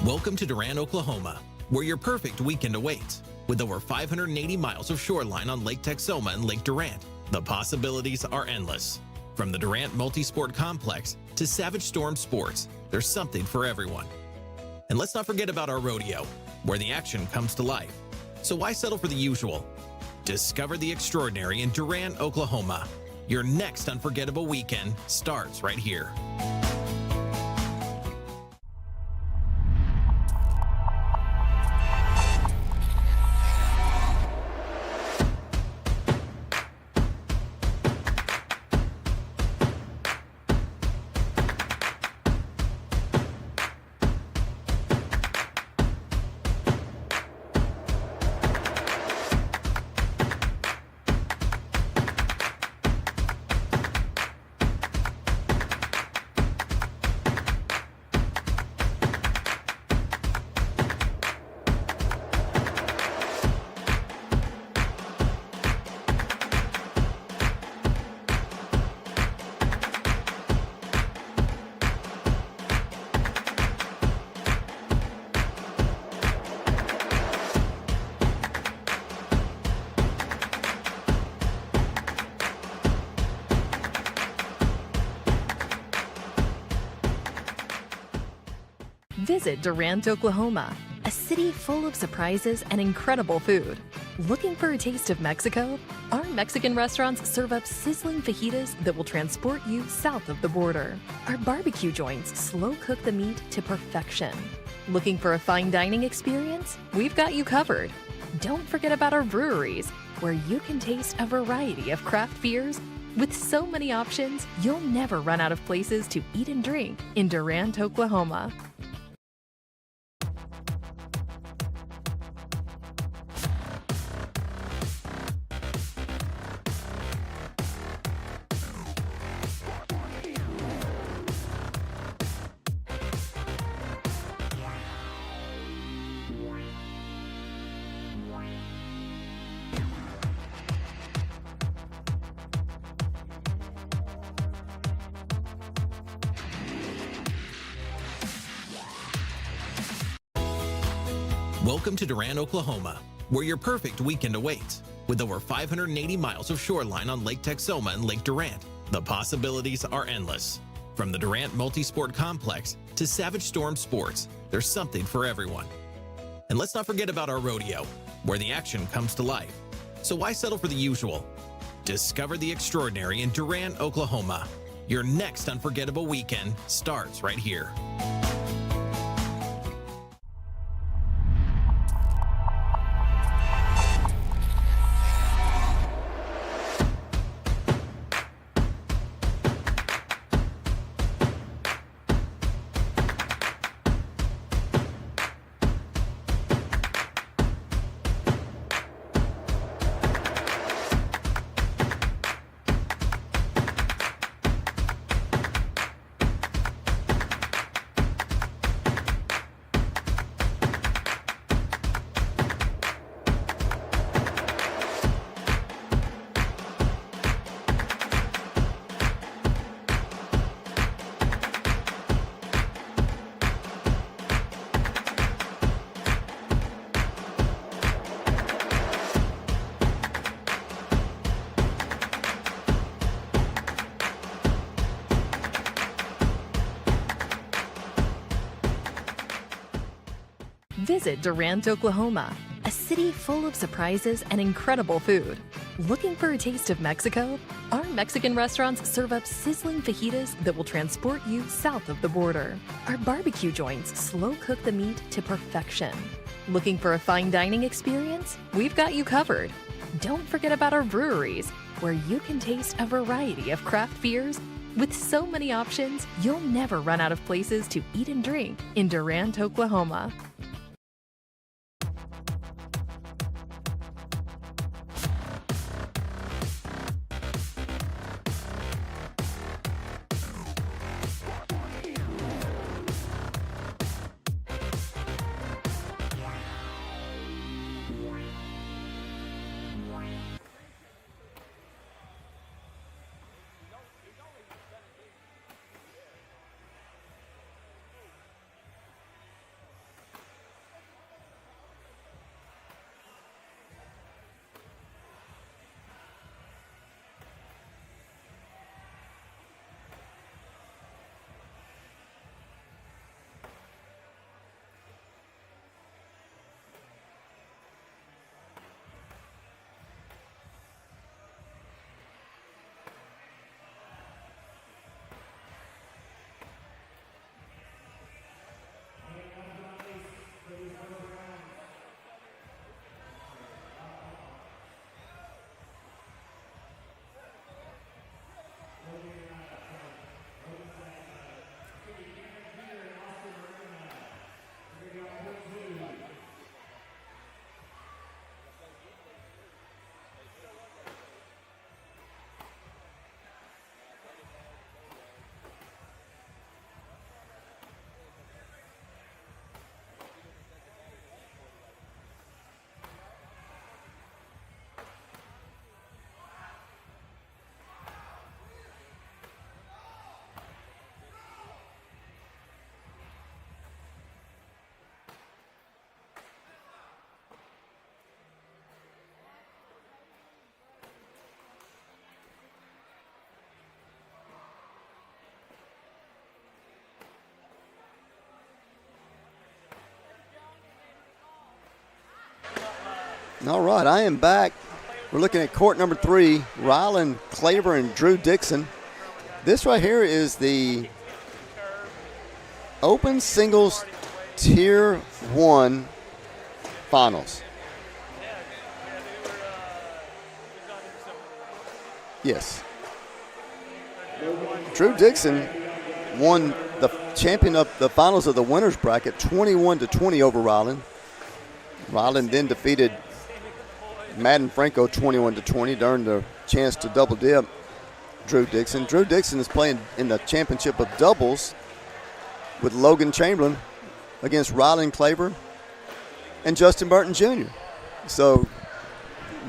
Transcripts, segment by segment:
Welcome to Durant, Oklahoma, where your perfect weekend awaits. With over 580 miles of shoreline on Lake Texoma and Lake Durant, the possibilities are endless. From the Durant Multi-Sport Complex to Savage Storm Sports, there's something for everyone. And let's not forget about our rodeo, where the action comes to life. So why settle for the usual? Discover the extraordinary in Durant, Oklahoma. Your next unforgettable weekend starts right here. Visit Durant, Oklahoma, a city full of surprises and incredible food. Looking for a taste of Mexico? Our Mexican restaurants serve up sizzling fajitas that will transport you south of the border. Our barbecue joints slow cook the meat to perfection. Looking for a fine dining experience? We've got you covered. Don't forget about our breweries, where you can taste a variety of craft beers. With so many options, you'll never run out of places to eat and drink in Durant, Oklahoma. Welcome to Durant, Oklahoma, where your perfect weekend awaits. With over 580 miles of shoreline on Lake Texoma and Lake Durant, the possibilities are endless. From the Durant Multi-Sport Complex to Savage Storm Sports, there's something for everyone. And let's not forget about our rodeo, where the action comes to life. So why settle for the usual? Discover the extraordinary in Durant, Oklahoma. Your next unforgettable weekend starts right here. Visit Durant, Oklahoma, a city full of surprises and incredible food. Looking for a taste of Mexico? Our Mexican restaurants serve up sizzling fajitas that will transport you south of the border. Our barbecue joints slow cook the meat to perfection. Looking for a fine dining experience? We've got you covered. Don't forget about our breweries, where you can taste a variety of craft beers. With so many options, you'll never run out of places to eat and drink in Durant, Oklahoma. All right, I am back. We're looking at court number 3, Ryland Claver and Drew Dixon. This right here is the Open Singles Tier 1 Finals. Yes. Drew Dixon won the champion of the finals of the winners bracket 21-20 over Ryland. Ryland then defeated Madden Franco 21-20 during the chance to double dip Drew Dixon. Drew Dixon is playing in the championship of doubles with Logan Chamberlain against Ryland Claver and Justin Burton Jr. So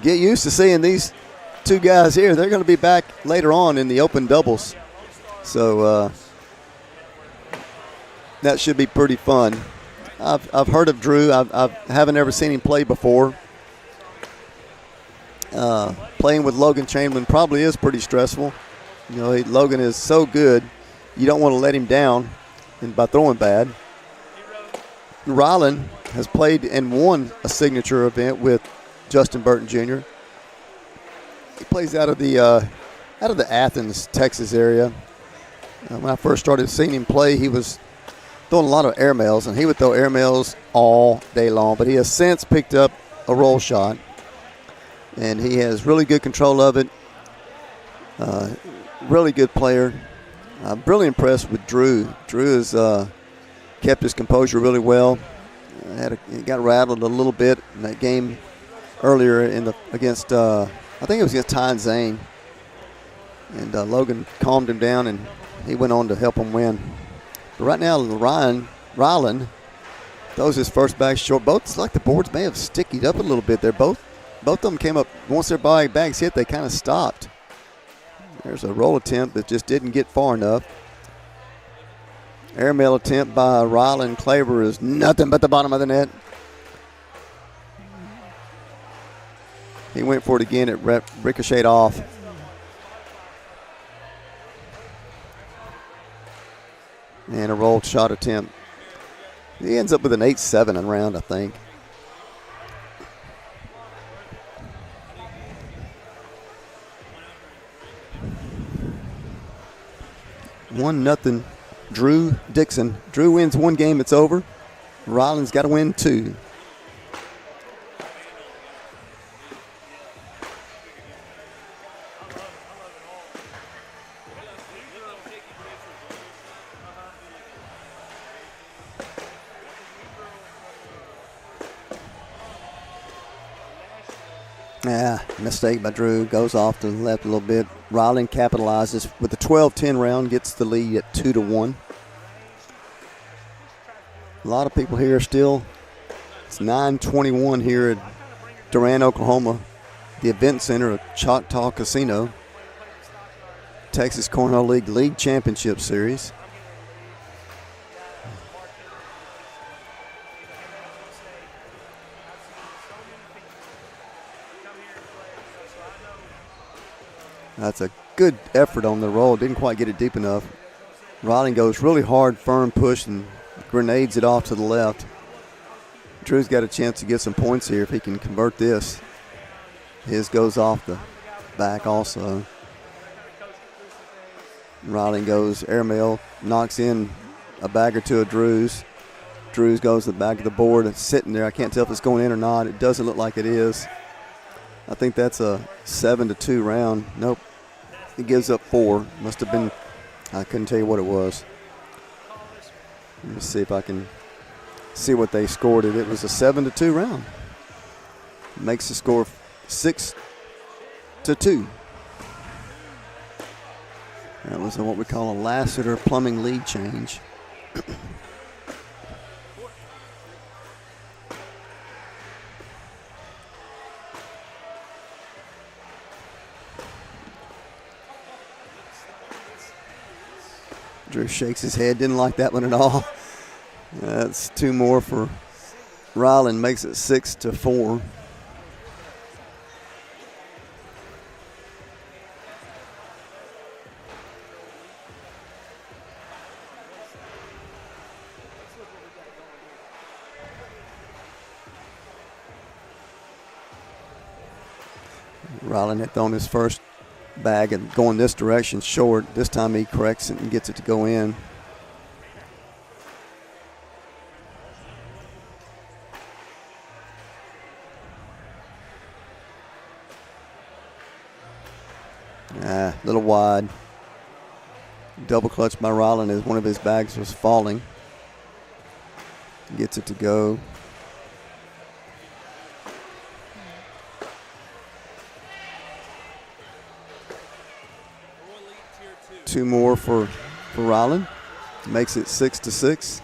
get used to seeing these two guys here. They're going to be back later on in the open doubles. So that should be pretty fun. I've heard of Drew. I haven't ever seen him play before. Playing with Logan Chamberlain probably is pretty stressful. You know, Logan is so good, you don't want to let him down by throwing bad. Ryland has played and won a signature event with Justin Burton Jr. He plays out of the Athens, Texas area. When I first started seeing him play, he was throwing a lot of airmails, and he would throw airmails all day long. But he has since picked up a roll shot, and he has really good control of it. Really good player. I'm really impressed with Drew. Drew has kept his composure really well. He got rattled a little bit in that game earlier against I think it was against Ty and Zane. And Logan calmed him down, and he went on to help him win. But right now, Ryland throws his first back short. Both, it's like the boards may have stickied up a little bit there. Both of them came up. Once their bags hit, they kind of stopped. There's a roll attempt that just didn't get far enough. Airmail attempt by Ryland Claver is nothing but the bottom of the net. He went for it again. It ricocheted off. And a rolled shot attempt. He ends up with an 8-7 in round, I think. One nothing. Drew Dixon. Drew wins one game, it's over. Ryland's got to win two. Mistake by Drew, goes off to the left a little bit. Ryland capitalizes with the 12-10 round, gets the lead at 2-1. A lot of people here still. It's 9:21 here at Durant, Oklahoma, the event center of Choctaw Casino. Texas Cornhole League Championship Series. That's a good effort on the roll. Didn't quite get it deep enough. Ryland goes really hard, firm push, and grenades it off to the left. Drew's got a chance to get some points here if he can convert this. His goes off the back also. Ryland goes airmail, knocks in a bag or two of Drew's. Drew's goes to the back of the board. It's sitting there. I can't tell if it's going in or not. It doesn't look like it is. I think that's a 7-2 round. Nope. He gives up 4. Must have been, I couldn't tell you what it was. Let me see if I can see what they scored it. It was a 7-2 round. Makes the score 6-2. That was what we call a Lassiter plumbing lead change. Drew shakes his head, didn't like that one at all. That's 2 more for Ryland, makes it 6-4. Ryland had thrown his first bag and going this direction short. This time he corrects it and gets it to go in. A little wide. Double clutch by Ryland as one of his bags was falling. Gets it to go. Two more for Ryland. Makes it 6-6.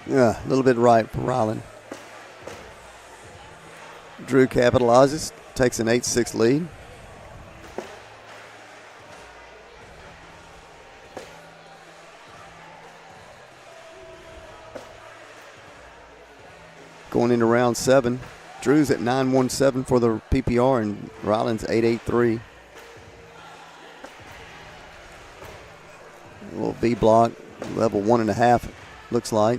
Yeah, a little bit right for Ryland. Drew capitalizes, takes an 8-6 lead. Going into round 7, Drew's at 9-1-7 for the PPR and Ryland's 8-8-3. A little V block, level 1.5 looks like.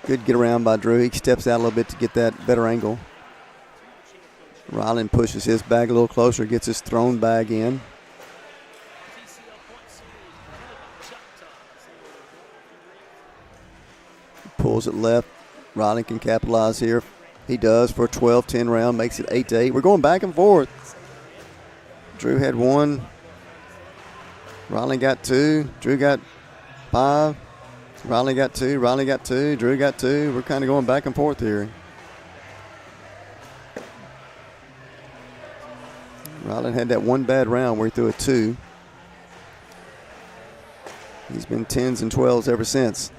Good get around by Drew. He steps out a little bit to get that better angle. Ryland pushes his bag a little closer, gets his thrown bag in. Pulls it left. Ryland can capitalize here. He does for a 12-10 round, makes it 8-8. We're going back and forth. Drew had 1. Ryland got 2. Drew got 5. Ryland got 2, Ryland got 2, Drew got 2. We're kind of going back and forth here. Ryland had that one bad round where he threw a 2. He's been 10s and 12s ever since.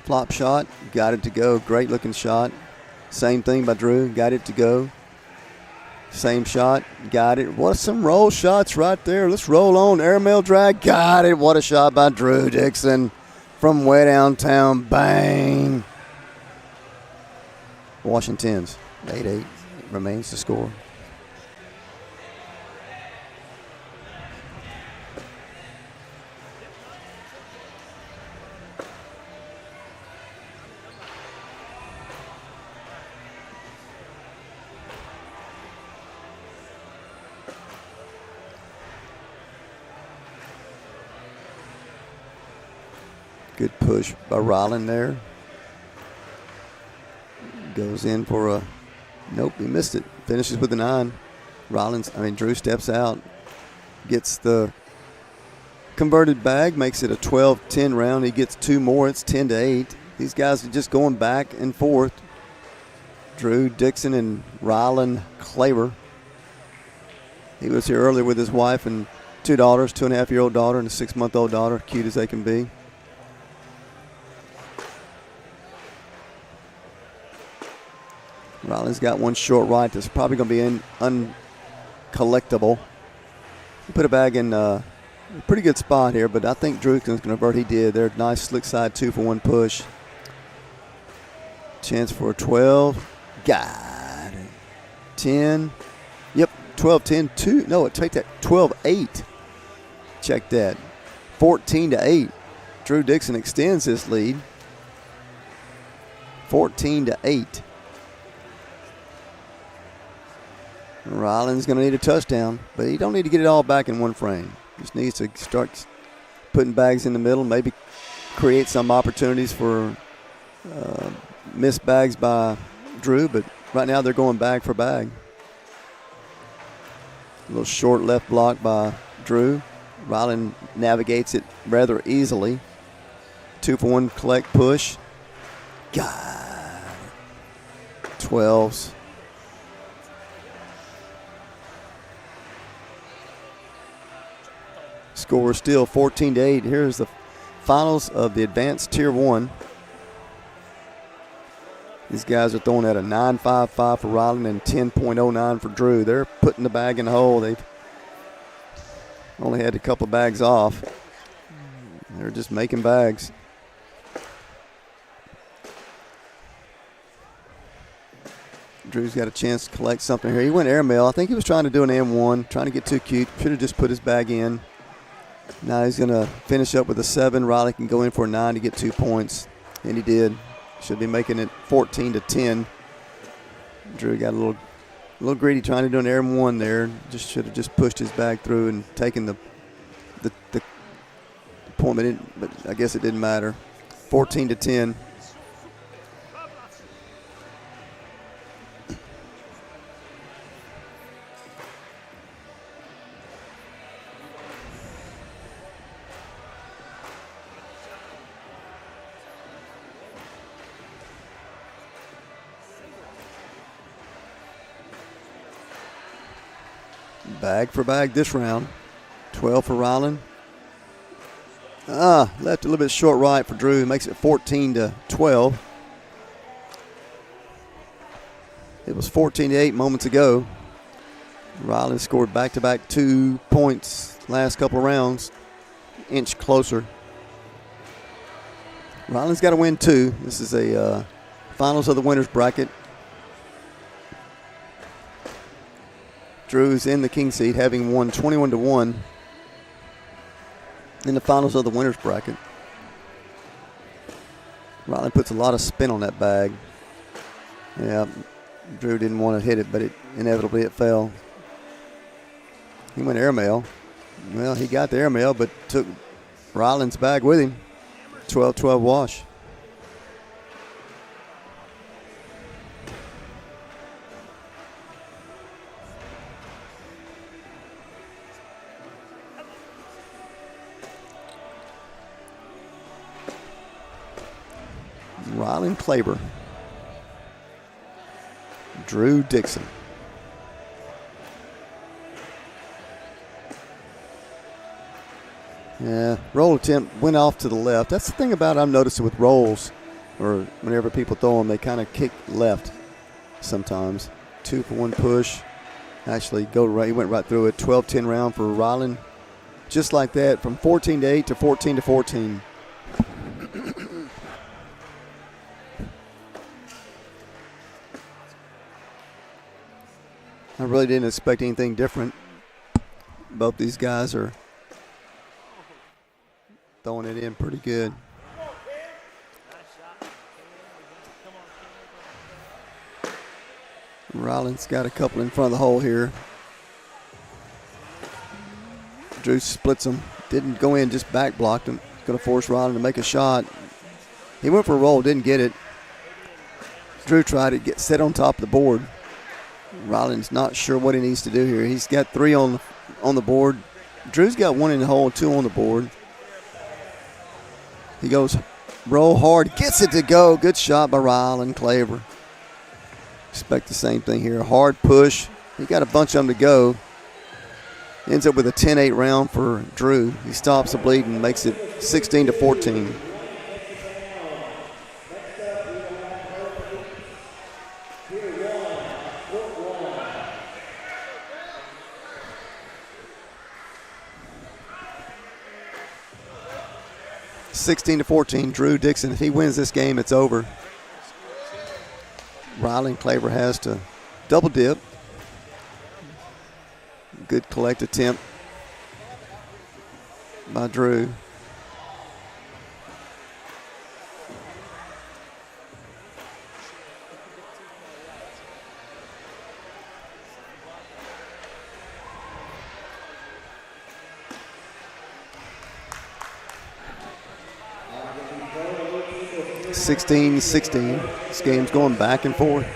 Flop shot, got it to go. Great looking shot. Same thing by Drew, got it to go. Same shot, got it. What some roll shots right there. Let's roll on. Airmail drag, got it. What a shot by Drew Dixon from way downtown. Bang. Washington's 8-8 remains to score. Good push by Ryland there. Goes in for a, nope, he missed it. Finishes with a 9. Drew steps out, gets the converted bag, makes it a 12-10 round. He gets 2 more, it's 10-8. These guys are just going back and forth. Drew Dixon and Ryland Claver. He was here earlier with his wife and 2 daughters, 2.5-year-old daughter and a 6-month-old daughter, cute as they can be. Ryland's got one short right that's probably going to be uncollectible. He put a bag in a pretty good spot here, but I think Drew's going to convert. He did. They're nice slick side 2-for-1 push. Chance for a 12. Got it. 10. Yep, 12-10. 2. No, take that. 12-8. Check that. 14-8. Drew Dixon extends his lead. 14-8. Ryland's going to need a touchdown, but he don't need to get it all back in one frame. Just needs to start putting bags in the middle, maybe create some opportunities for missed bags by Drew, but right now they're going bag for bag. A little short left block by Drew. Ryland navigates it rather easily. 2-for-1 collect push. God. 12s. Score still 14-8. Here's the finals of the Advanced Tier 1. These guys are throwing at a 9.55 for Ryland and 10.09 for Drew. They're putting the bag in the hole. They've only had a couple of bags off. They're just making bags. Drew's got a chance to collect something here. He went airmail. I think he was trying to do an M1, trying to get too cute. Should have just put his bag in. Now he's going to finish up with a 7. Riley can go in for a 9 to get 2 points, and he did. Should be making it 14-10. Drew got a little greedy trying to do an M1 there. Just should have just pushed his bag through and taken the point, but I guess it didn't matter. 14-10. Bag for bag this round. 12 for Ryland. Left a little bit short right for Drew. Makes it 14-12. It was 14-8 moments ago. Ryland scored back-to-back 2 points last couple of rounds. Inch closer. Ryland's got to win 2. This is a finals of the winners bracket. Drew's in the king seat, having won 21-1 in the finals of the winners bracket. Ryland puts a lot of spin on that bag. Yeah, Drew didn't want to hit it, but inevitably it fell. He went airmail. Well, he got the airmail, but took Ryland's bag with him. 12-12 wash. Ryland Klaber. Drew Dixon. Yeah, roll attempt went off to the left. That's the thing about it, I'm noticing with rolls, or whenever people throw them, they kind of kick left sometimes. 2 for 1 push. Actually, he went right through it. 12-10 round for Ryland. Just like that, from 14-8 to 14-14. I really didn't expect anything different. Both these guys are throwing it in pretty good. Ryland's got a couple in front of the hole here. Drew splits them. Didn't go in, just back blocked him. Going to force Ryland to make a shot. He went for a roll, didn't get it. Drew tried to get set on top of the board. Ryland's not sure what he needs to do here. He's got 3 on the board. Drew's got 1 in the hole, 2 on the board. He goes roll hard, gets it to go. Good shot by Ryland Klaber. Expect the same thing here. Hard push. He got a bunch of them to go. Ends up with a 10-8 round for Drew. He stops the bleed and makes it 16-14. Drew Dixon. If he wins this game, it's over. Ryland Klaber has to double dip. Good collect attempt by Drew. (16-16). This game's going back and forth.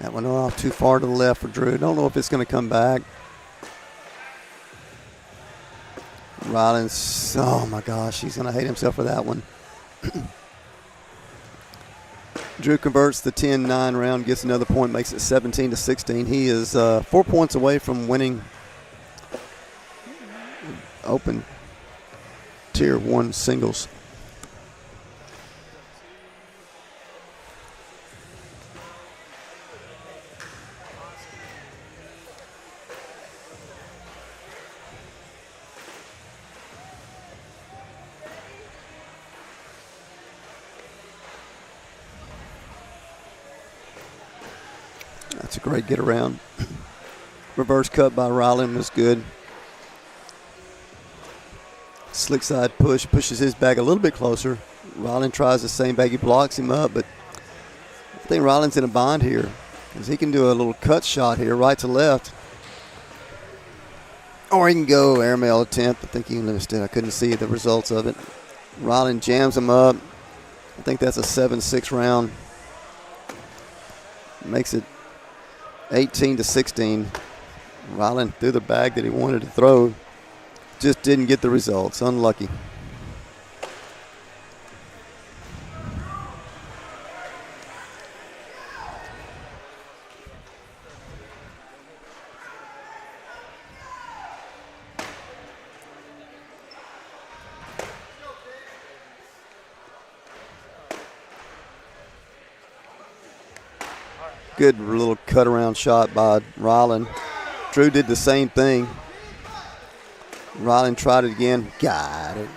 That went off too far to the left for Drew. Don't know if it's going to come back. Ryland's, oh my gosh, he's going to hate himself for that one. Drew converts the 10-9 round, gets another point, makes it 17-16. He is 4 points away from winning Open Tier 1 singles. That's a great get around. Reverse cut by Ryland was good. Slick side push, pushes his bag a little bit closer. Ryland tries the same bag. He blocks him up, but I think Ryland's in a bind here because he can do a little cut shot here, right to left. Or he can go airmail attempt. I think he missed it. I couldn't see the results of it. Ryland jams him up. I think that's a 7-6 round. Makes it 18-16. Ryland threw the bag that he wanted to throw. Just didn't get the results. Unlucky. Good little cut around shot by Ryland. Drew did the same thing. Ryland tried it again. Got it.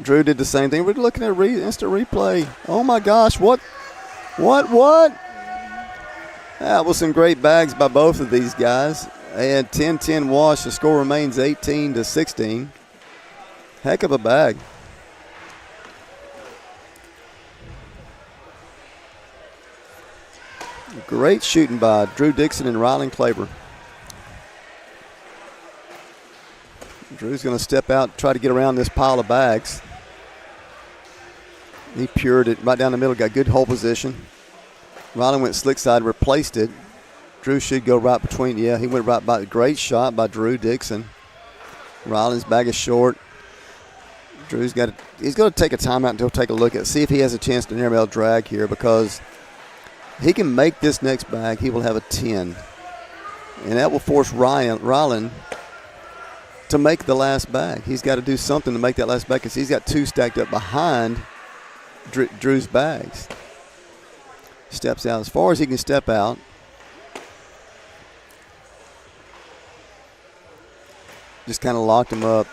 Drew did the same thing. We're looking at instant replay. Oh my gosh, what? That was some great bags by both of these guys. They had 10-10 wash. The score remains 18-16. Heck of a bag. Great shooting by Drew Dixon and Ryland Claber. Drew's going to step out, try to get around this pile of bags. He pured it right down the middle, got good hole position. Ryland went slick side, replaced it. Drew should go right between. Yeah, he went right by. A great shot by Drew Dixon. Ryland's bag is short. Drew's got. He's going to take a timeout and take a look at, see if he has a chance to airmail drag here, because he can make this next bag. He will have a 10, and that will force Ryland to make the last bag. He's got to do something to make that last bag because he's got two stacked up behind Drew's bags. Steps out as far as he can step out. Just kind of locked him up.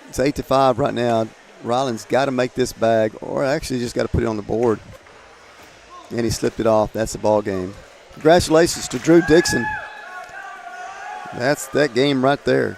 It's 8-5 right now. Ryland's got to make this bag, or actually just got to put it on the board. And he slipped it off. That's the ball game. Congratulations to Drew Dixon. That's that game right there.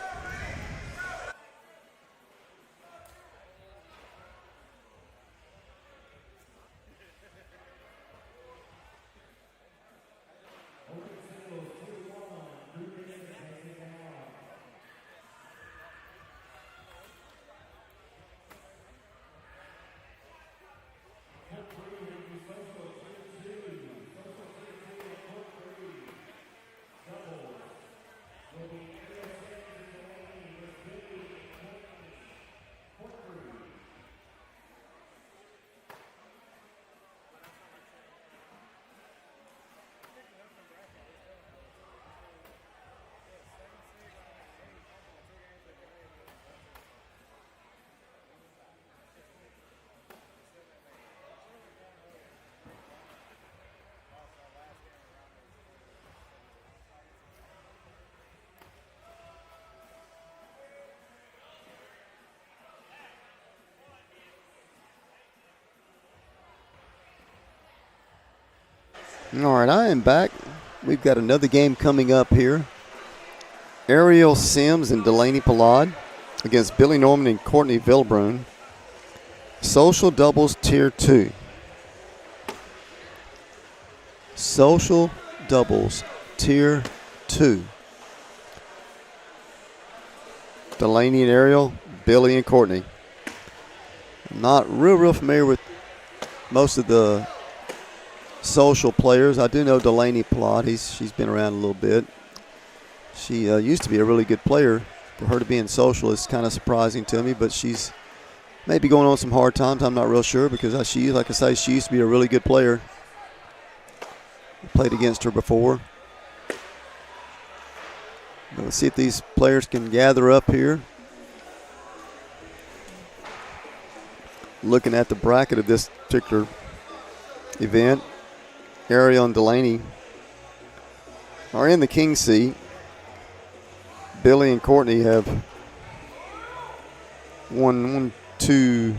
All right, I am back. We've got another game coming up here. Ariel Sims and Delaney Pallad against Billy Norman and Courtney Vilbrun. Social doubles tier 2. Social doubles tier 2. Delaney and Ariel, Billy and Courtney. Not real familiar with most of the social players. I do know Delaney Pallad. She's been around a little bit. She used to be a really good player. For her to be in social is kind of surprising to me, but she's maybe going on some hard times. I'm not real sure because like I say, she used to be a really good player. Played against her before. But let's see if these players can gather up here. Looking at the bracket of this particular event, Ariel and Delaney are in the king seat. Billy and Courtney have won 2,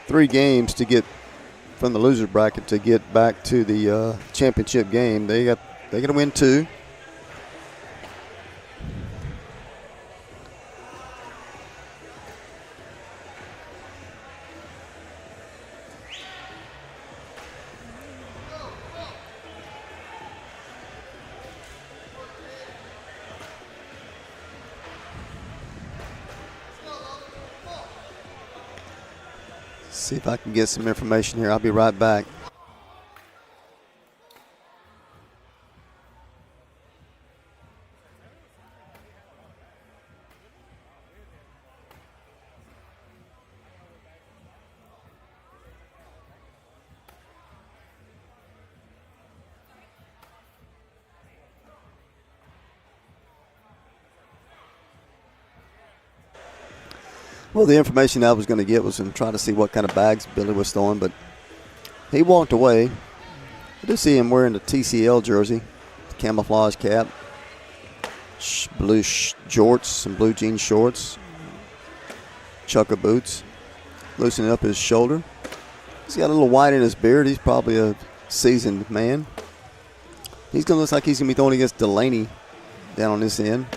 3 games to get from the loser bracket to get back to the championship game. They got to win 2. See if I can get some information here. I'll be right back. Well, the information I was going to get was to try to see what kind of bags Billy was throwing, but he walked away. I do see him wearing the TCL jersey, camouflage cap, blue jorts, some blue jean shorts, chukka boots, loosening up his shoulder. He's got a little white in his beard. He's probably a seasoned man. He's going to look like he's going to be throwing against Delaney down on this end.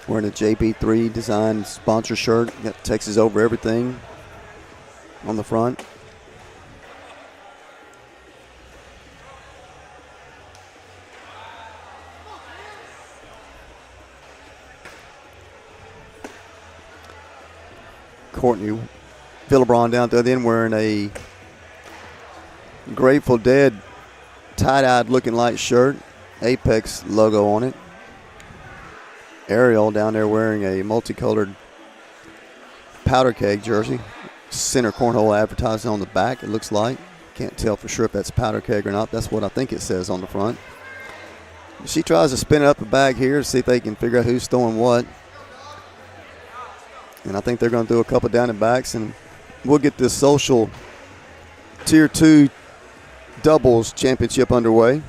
Wearing a JB3 design sponsor shirt. Got Texas over everything on the front. Courtney Villabron down there then wearing a Grateful Dead tie-dyed looking light shirt. Apex logo on it. Ariel down there wearing a multicolored powder keg jersey. Center cornhole advertising on the back, it looks like. Can't tell for sure if that's powder keg or not. That's what I think it says on the front. She tries to spin up a bag here to see if they can figure out who's throwing what. And I think they're going to do a couple down and backs, and we'll get this social Tier 2 doubles championship underway.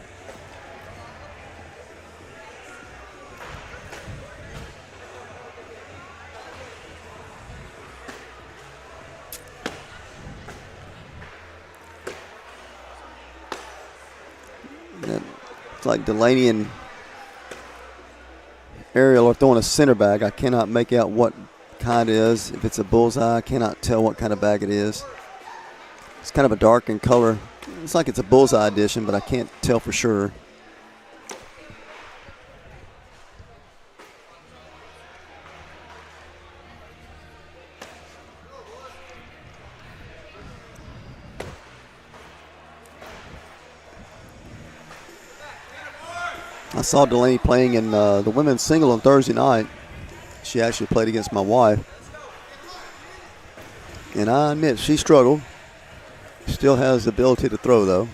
It's like Delaney and Ariel are throwing a center bag. I cannot make out what kind it is. If it's a bullseye, I cannot tell what kind of bag it is. It's kind of a dark in color. It's like it's a bullseye edition, but I can't tell for sure. I saw Delaney playing in the women's single on Thursday night. She actually played against my wife. And I admit, she struggled. Still has the ability to throw, though.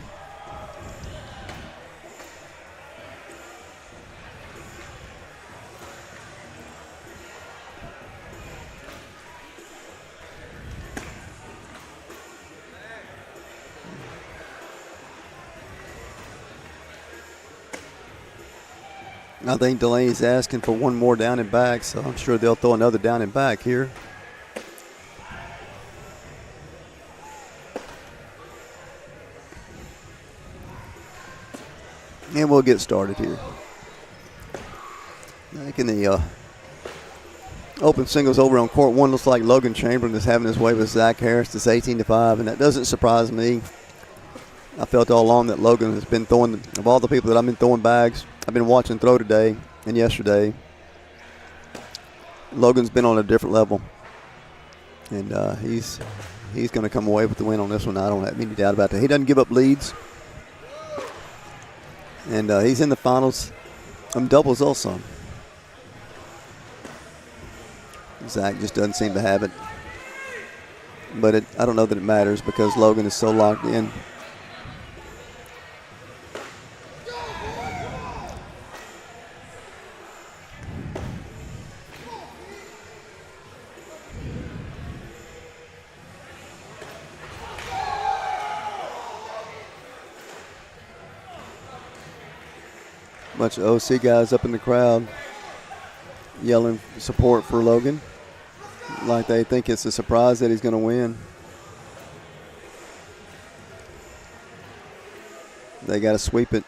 I think Delaney's asking for one more down and back, so I'm sure they'll throw another down and back here. And we'll get started here. I think in the open singles over on court one, looks like Logan Chamberlain is having his way with Zach Harris. It's 18-5, and that doesn't surprise me. I felt all along that Logan has been throwing, of all the people that I've been throwing bags, I've been watching throw today and yesterday. Logan's been on a different level. And he's going to come away with the win on this one. I don't have any doubt about that. He doesn't give up leads. And he's in the finals doubles also. Zach just doesn't seem to have it. But I don't know that it matters because Logan is so locked in. Bunch of OC guys up in the crowd yelling support for Logan, like they think it's a surprise that he's going to win. They got to sweep it.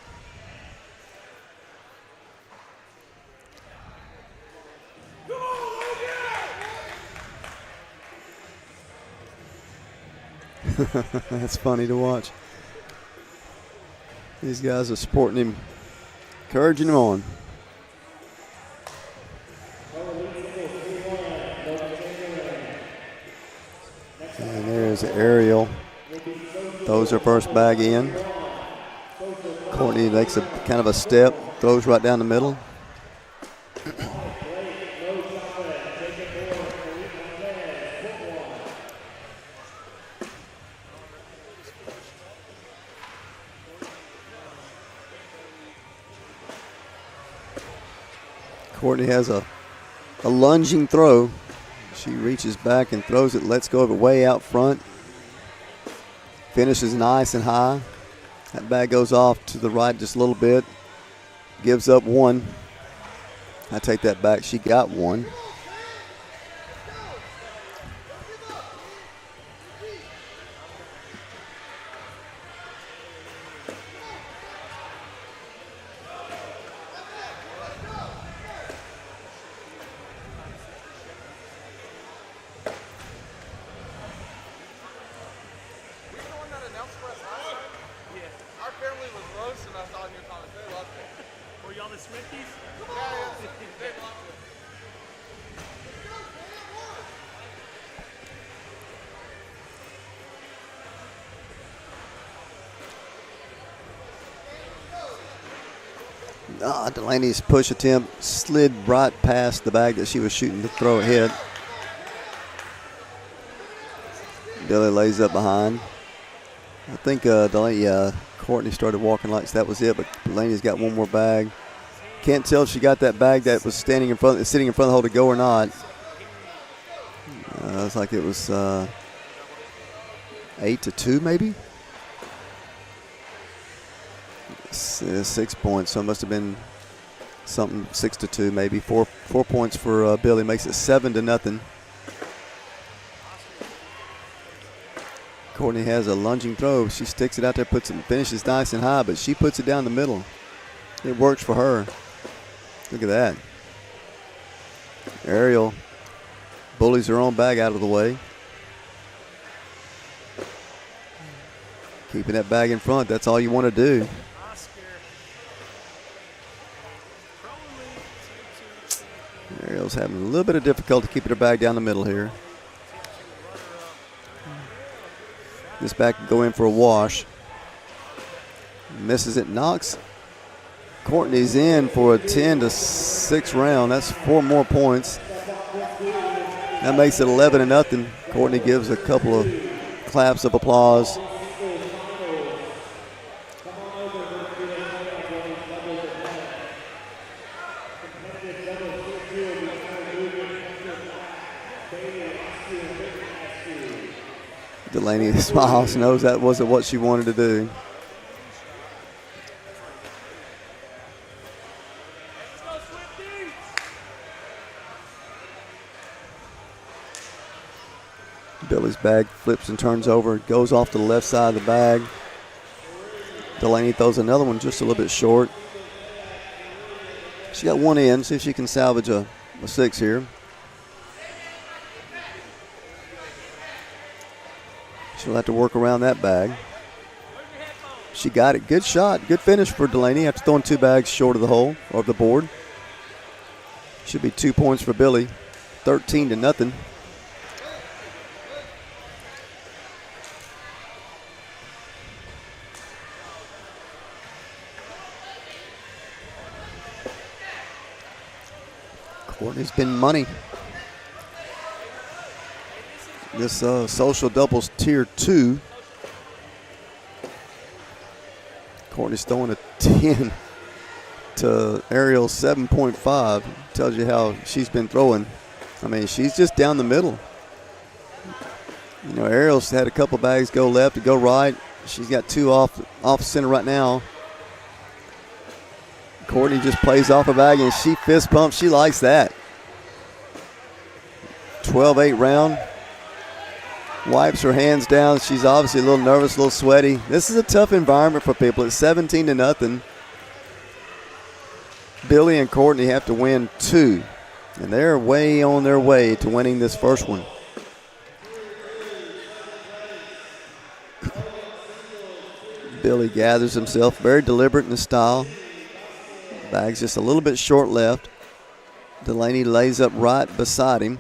That's funny to watch. These guys are supporting him, encouraging him on. And there's Ariel. Throws her first bag in. Courtney makes a kind of a step, throws right down the middle. Courtney has a lunging throw. She reaches back and throws it, lets go of it way out front. Finishes nice and high. That bag goes off to the right just a little bit. Gives up one. I take that back. She got one. Delaney's push attempt slid right past the bag that she was shooting to throw ahead. Billy lays up behind. I think Courtney started walking like that was it, but Delaney's got one more bag. Can't tell if she got that bag that was sitting in front of the hole to go or not. It's like it was 8-2 maybe. 6 points, so it must have been something 6-2 maybe. 4 points for Billy, makes it 7-0. Courtney has a lunging throw. She sticks it out there, puts it, finishes nice and high, but she puts it down the middle. It works for her. Look at that. Ariel bullies her own bag out of the way. Keeping that bag in front, that's all you want to do. Ariel's having a little bit of difficulty keeping her bag down the middle here. This bag can go in for a wash. Misses it, knocks. Courtney's in for a 10-6 round. That's 4 more points. That makes it 11-0. Courtney gives a couple of claps of applause. Delaney smiles, knows that wasn't what she wanted to do. Billy's bag flips and turns over, goes off to the left side of the bag. Delaney throws another one just a little bit short. She got one in, see if she can salvage a 6 here. She'll have to work around that bag. She got it. Good shot. Good finish for Delaney after throwing 2 bags short of the hole or the board. Should be 2 points for Billy. 13-0. Courtney's been money. This social doubles tier 2. Courtney's throwing a 10 to Ariel's 7.5. Tells you how she's been throwing. I mean, she's just down the middle. You know, Ariel's had a couple bags go left to go right. She's got 2 off center right now. Courtney just plays off a bag and she fist pumps. She likes that. 12-8 round. Wipes her hands down. She's obviously a little nervous, a little sweaty. This is a tough environment for people. It's 17-0. Billy and Courtney have to win 2. And they're way on their way to winning this first one. Billy gathers himself, very deliberate in his style. Bag's just a little bit short left. Delaney lays up right beside him.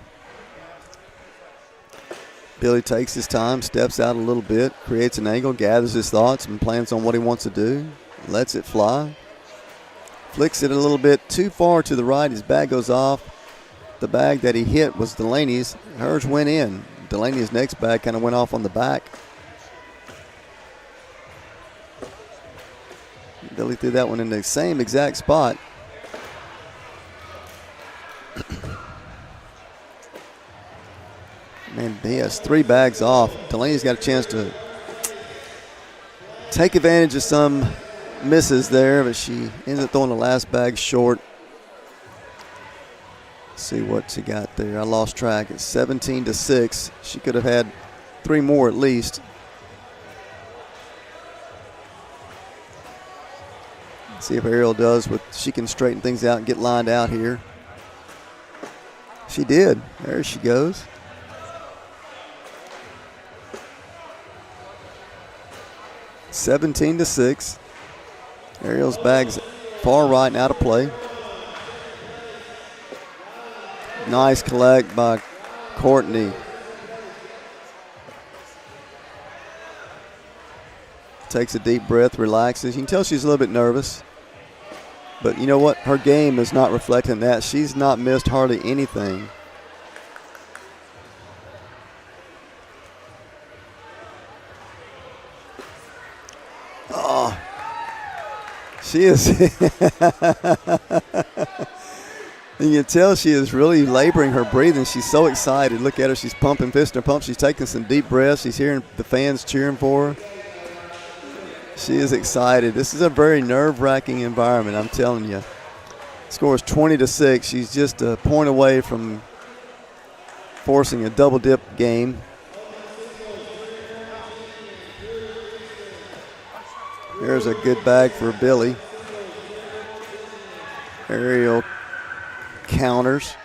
Billy takes his time, steps out a little bit, creates an angle, gathers his thoughts, and plans on what he wants to do. Lets it fly. Flicks it a little bit too far to the right. His bag goes off. The bag that he hit was Delaney's. Hers went in. Delaney's next bag kind of went off on the back. Billy threw that one in the same exact spot. Man, he has 3 bags off. Delaney's got a chance to take advantage of some misses there, but she ends up throwing the last bag short. Let's see what she got there. I lost track. It's 17-6. She could have had 3 more at least. See if Ariel does what she can straighten things out and get lined out here. She did. There she goes. (17-6). Ariel's bag's far right and out of play. Nice collect by Courtney. Takes a deep breath, relaxes. You can tell she's a little bit nervous. But you know what? Her game is not reflecting that. She's not missed hardly anything. Oh, she is. You can tell she is really laboring her breathing. She's so excited. Look at her. She's pumping, fist her pump. She's taking some deep breaths. She's hearing the fans cheering for her. She is excited. This is a very nerve-wracking environment, I'm telling you. Score is 20-6. She's just a point away from forcing a double-dip game. Here's a good bag for Billy. Ariel counters.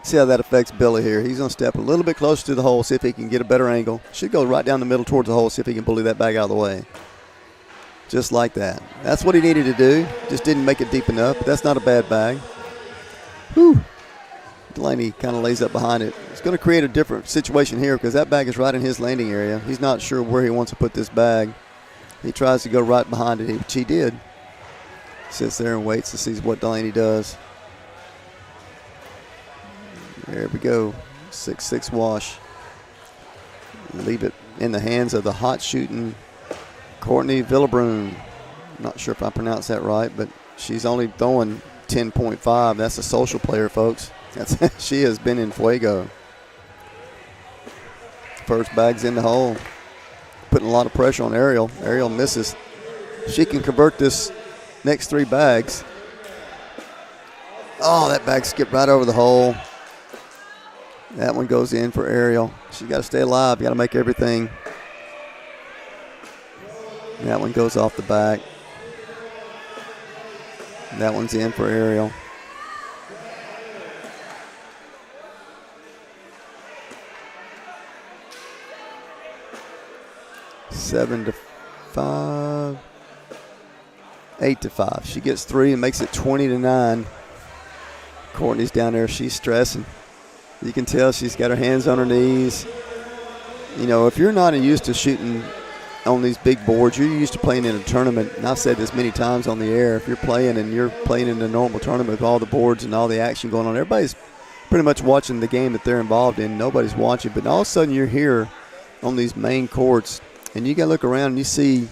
See how that affects Billy here. He's going to step a little bit closer to the hole, see if he can get a better angle. Should go right down the middle towards the hole, see if he can bully that bag out of the way. Just like that. That's what he needed to do. Just didn't make it deep enough, but that's not a bad bag. Whew. Delaney kind of lays up behind it. It's going to create a different situation here because that bag is right in his landing area. He's not sure where he wants to put this bag. He tries to go right behind it, which he did. Sits there and waits to see what Delaney does. There we go. 6-6 wash. Leave it in the hands of the hot shooting Courtney Villabroom. Not sure if I pronounced that right, but she's only throwing 10.5. That's a social player, folks. She has been in fuego. First bag's in the hole. Putting a lot of pressure on Ariel. Ariel misses. She can convert this next 3 bags. Oh, that bag skipped right over the hole. That one goes in for Ariel. She's got to stay alive. Got to make everything. That one goes off the back. That one's in for Ariel. Seven to 5. 8 to 5. She gets 3 and makes it 20-9. Courtney's down there. She's stressing. You can tell she's got her hands on her knees. You know, if you're not used to shooting on these big boards. You're used to playing in a tournament, and I've said this many times on the air. If you're playing in a normal tournament with all the boards and all the action going on, everybody's pretty much watching the game that they're involved in. Nobody's watching, but all of a sudden you're here on these main courts, and you got to look around and you see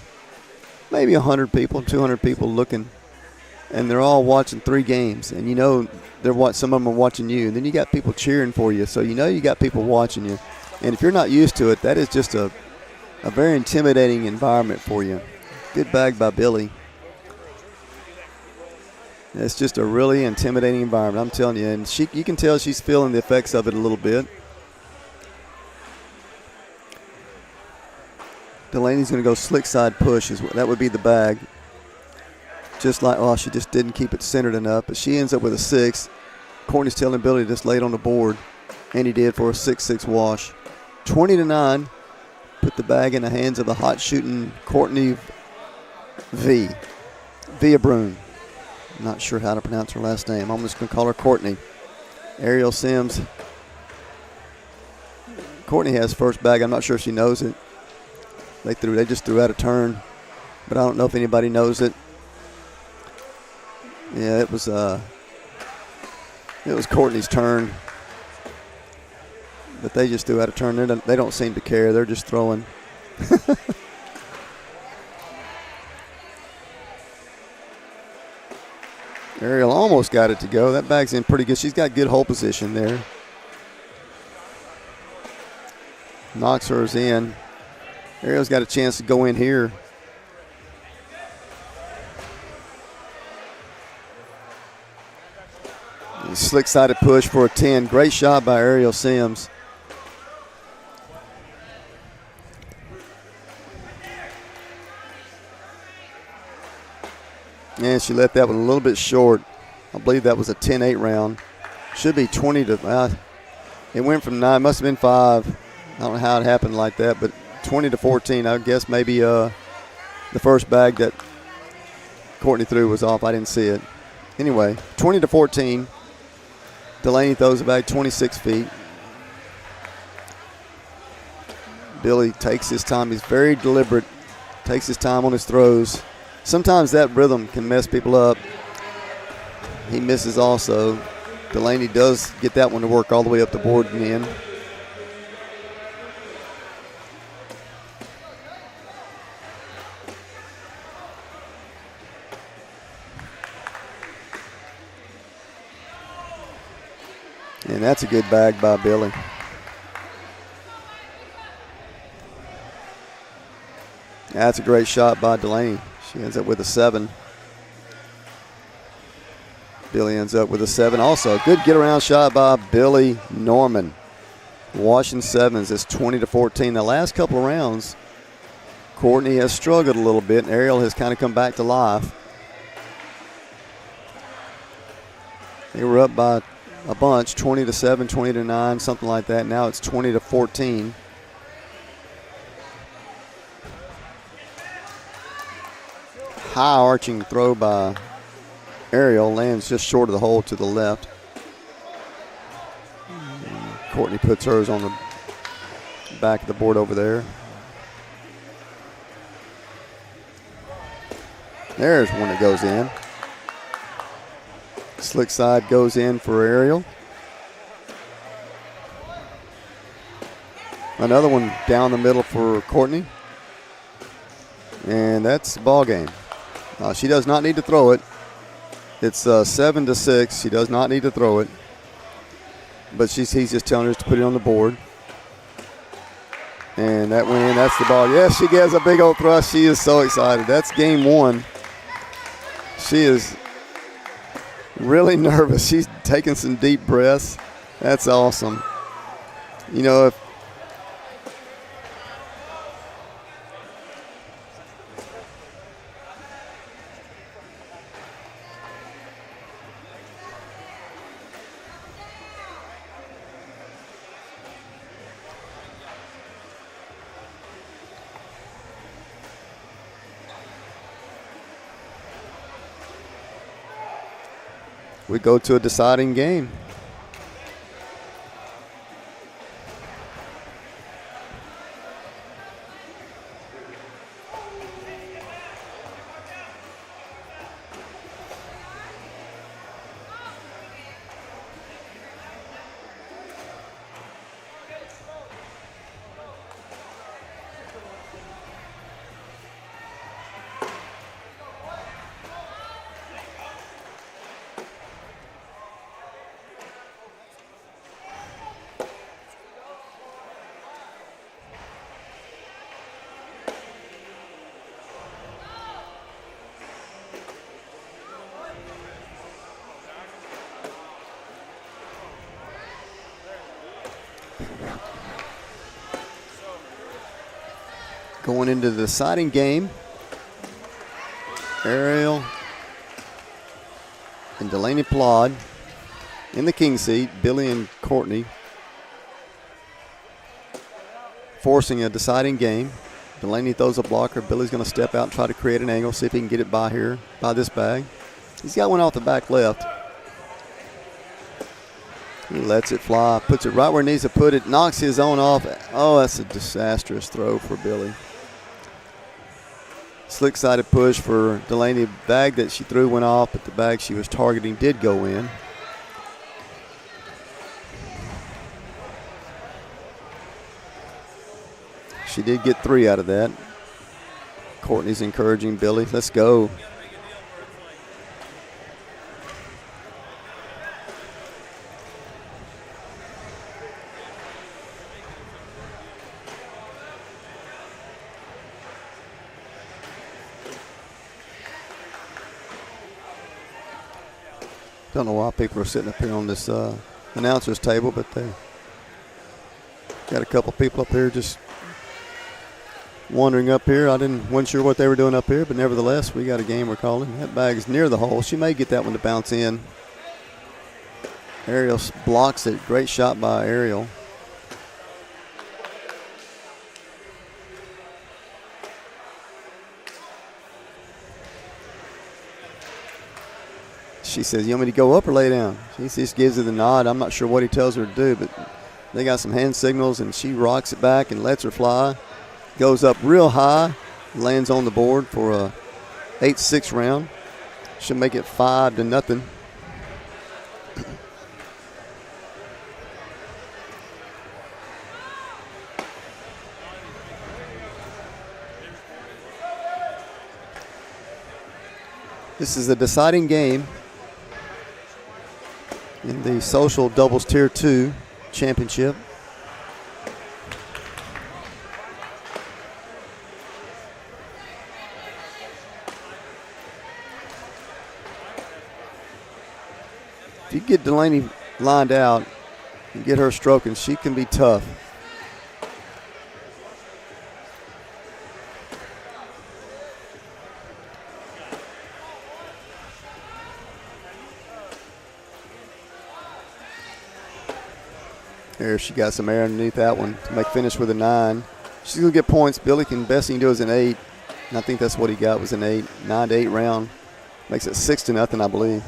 maybe 100 people, 200 people looking, and they're all watching 3 games, and you know some of them are watching you, and then you got people cheering for you, so you know you got people watching you. And if you're not used to it, that is just a very intimidating environment for you. Good bag by Billy. It's just a really intimidating environment, I'm telling you. And you can tell she's feeling the effects of it a little bit. Delaney's going to go slick side push. That would be the bag. Just like, she just didn't keep it centered enough. But she ends up with a 6. Courtney's telling Billy to just lay it on the board. And he did for a 6-6 wash. 20-9. Put the bag in the hands of the hot shooting Courtney Via Brune. Not sure how to pronounce her last name. I'm just going to call her Courtney. Ariel Sims. Courtney has first bag. I'm not sure if she knows it. They just threw out a turn, but I don't know if anybody knows it. Yeah, it was Courtney's turn. But they just threw out a turn. They don't seem to care. They're just throwing. Ariel almost got it to go. That bag's in pretty good. She's got good hole position there. Knocks hers in. Ariel's got a chance to go in here. Slick-sided push for a 10. Great shot by Ariel Sims. And she let that one a little bit short. I believe that was a 10-8 round. Should be 20 to it went from 9, must have been 5. I don't know how it happened like that, but 20 to 14. I guess maybe the first bag that Courtney threw was off. I didn't see it. Anyway, 20 to 14. Delaney throws the bag 26 feet. Billy takes his time. He's very deliberate. Takes his time on his throws. Sometimes that rhythm can mess people up. He misses also. Delaney does get that one to work all the way up the board and in. And that's a good bag by Billy. That's a great shot by Delaney. She ends up with a 7. Billy ends up with a 7 also. Good get-around shot by Billy Norman. Washington Sevens. It's 20 to 14. The last couple of rounds, Courtney has struggled a little bit, and Ariel has kind of come back to life. They were up by a bunch, 20 to 7, 20 to 9, something like that. Now it's 20 to 14. High arching throw by Ariel, lands just short of the hole to the left. Courtney puts hers on the back of the board over there. There's one that goes in. Slick side goes in for Ariel. Another one down the middle for Courtney. And that's the ball game. She does not need to throw it. It's 7 to 6. She does not need to throw it. But he's just telling her to put it on the board. And that went in. That's the ball. Yes, she gets a big old thrust. She is so excited. That's game 1. She is really nervous. She's taking some deep breaths. That's awesome. You know, if we go to a deciding game. Going into the deciding game, Ariel and Delaney Plod in the king seat. Billy and Courtney forcing a deciding game. Delaney throws a blocker. Billy's going to step out and try to create an angle, see if he can get it by here, by this bag. He's got one off the back left. He lets it fly, puts it right where he needs to put it, knocks his own off. Oh, that's a disastrous throw for Billy. Slick-sided push for Delaney. Bag that she threw went off, but the bag she was targeting did go in. She did get 3 out of that. Courtney's encouraging Billy, let's go. Don't know why people are sitting up here on this announcer's table, but they got a couple people up there just wandering up here. Wasn't sure what they were doing up here, but nevertheless, we got a game we're calling. That bag's near the hole. She may get that one to bounce in. Ariel blocks it. Great shot by Ariel. She says, you want me to go up or lay down? She just gives her the nod. I'm not sure what he tells her to do, but they got some hand signals, and she rocks it back and lets her fly. Goes up real high, lands on the board for a 8-6 round. Should make it 5-0. This is a deciding game in the social doubles tier 2 championship. If you get Delaney lined out and get her stroking, she can be tough. There, she got some air underneath that one to make finish with a 9. She's going to get points. Billy best he can do is an 8. And I think that's what he got was an 8. 9-8 round. Makes it 6-0, I believe.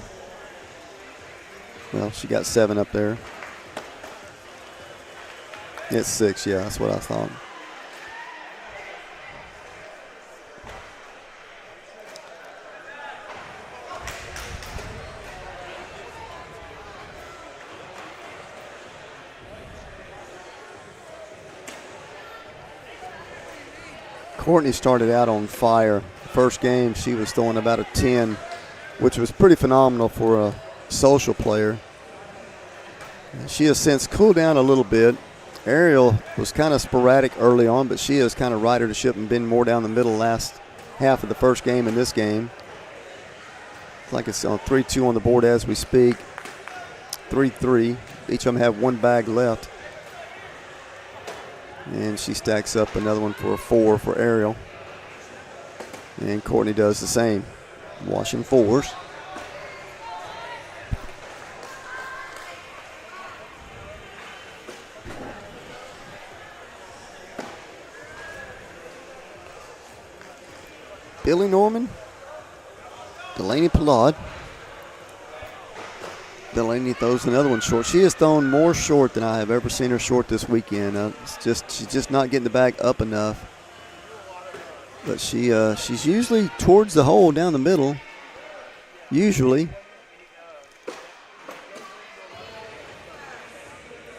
Well, she got 7 up there. It's 6, yeah, that's what I thought. Courtney started out on fire. The first game, she was throwing about a 10, which was pretty phenomenal for a social player. She has since cooled down a little bit. Ariel was kind of sporadic early on, but she has kind of righted the ship and been more down the middle last half of the first game in this game. It's like it's on 3-2 on the board as we speak. 3-3. Each of them have one bag left. And she stacks up another one for a 4 for Ariel. And Courtney does the same. Washing 4s. Billy Norman. Delaney Plod. Delaney throws another one short. She has thrown more short than I have ever seen her short this weekend. She's just not getting the bag up enough. But she's usually towards the hole down the middle. Usually.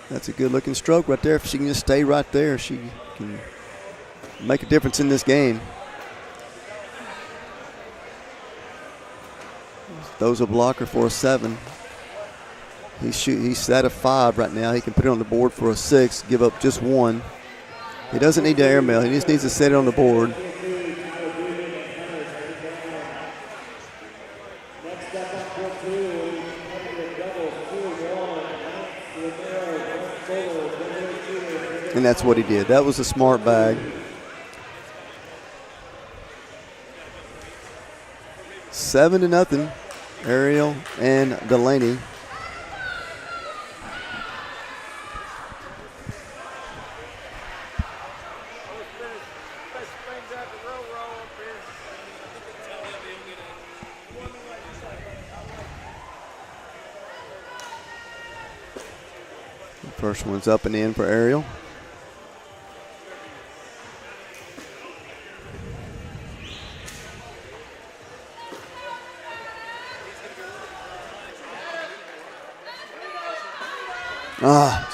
That's a good looking stroke right there. If she can just stay right there, she can make a difference in this game. Throws a blocker for a 7. He's at a 5 right now. He can put it on the board for a 6, give up just 1. He doesn't need to airmail. He just needs to set it on the board. And that's what he did. That was a smart bag. 7-0, Ariel and Delaney. First one's up and in for Ariel.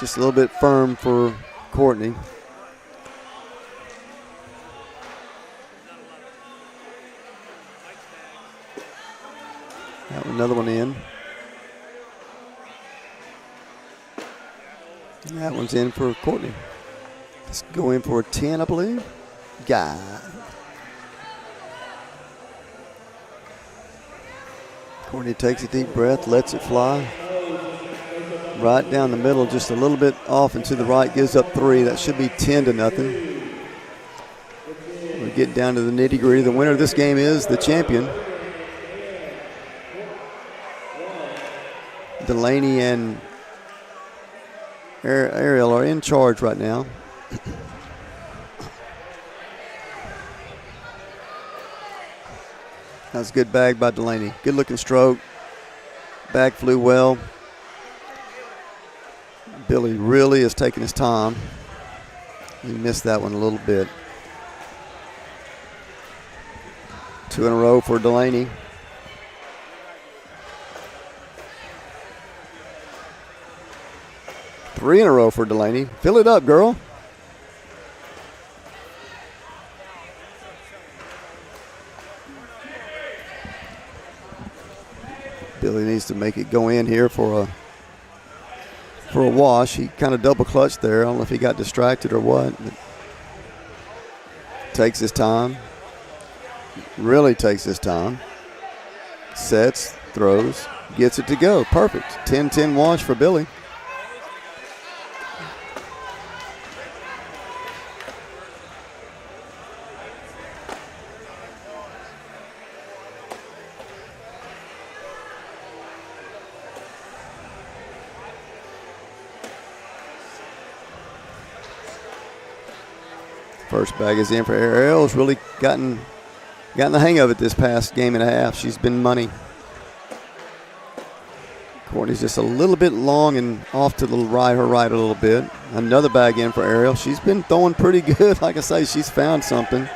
Just a little bit firm for Courtney. Another one in. That one's in for Courtney. Let's go in for a 10, I believe. God. Courtney takes a deep breath, lets it fly. Right down the middle, just a little bit off and to the right, gives up 3. That should be 10-0. We get down to the nitty-gritty. The winner of this game is the champion. Delaney and Ariel are in charge right now. That's a good bag by Delaney. Good looking stroke. Bag flew well. Billy really is taking his time. He missed that one a little bit. 2 in a row for Delaney. Three in a row for Delaney. Fill it up, girl. Billy needs to make it go in here for a wash. He kind of double clutched there. I don't know if he got distracted or what. But takes his time. Really takes his time. Sets, throws, gets it to go. Perfect. 10-10 wash for Billy. First bag is in for Ariel's really gotten the hang of it this past game and a half. She's been money. Courtney's just a little bit long and off to the right, her right a little bit. Another bag in for Ariel. She's been throwing pretty good. Like I say, she's found something.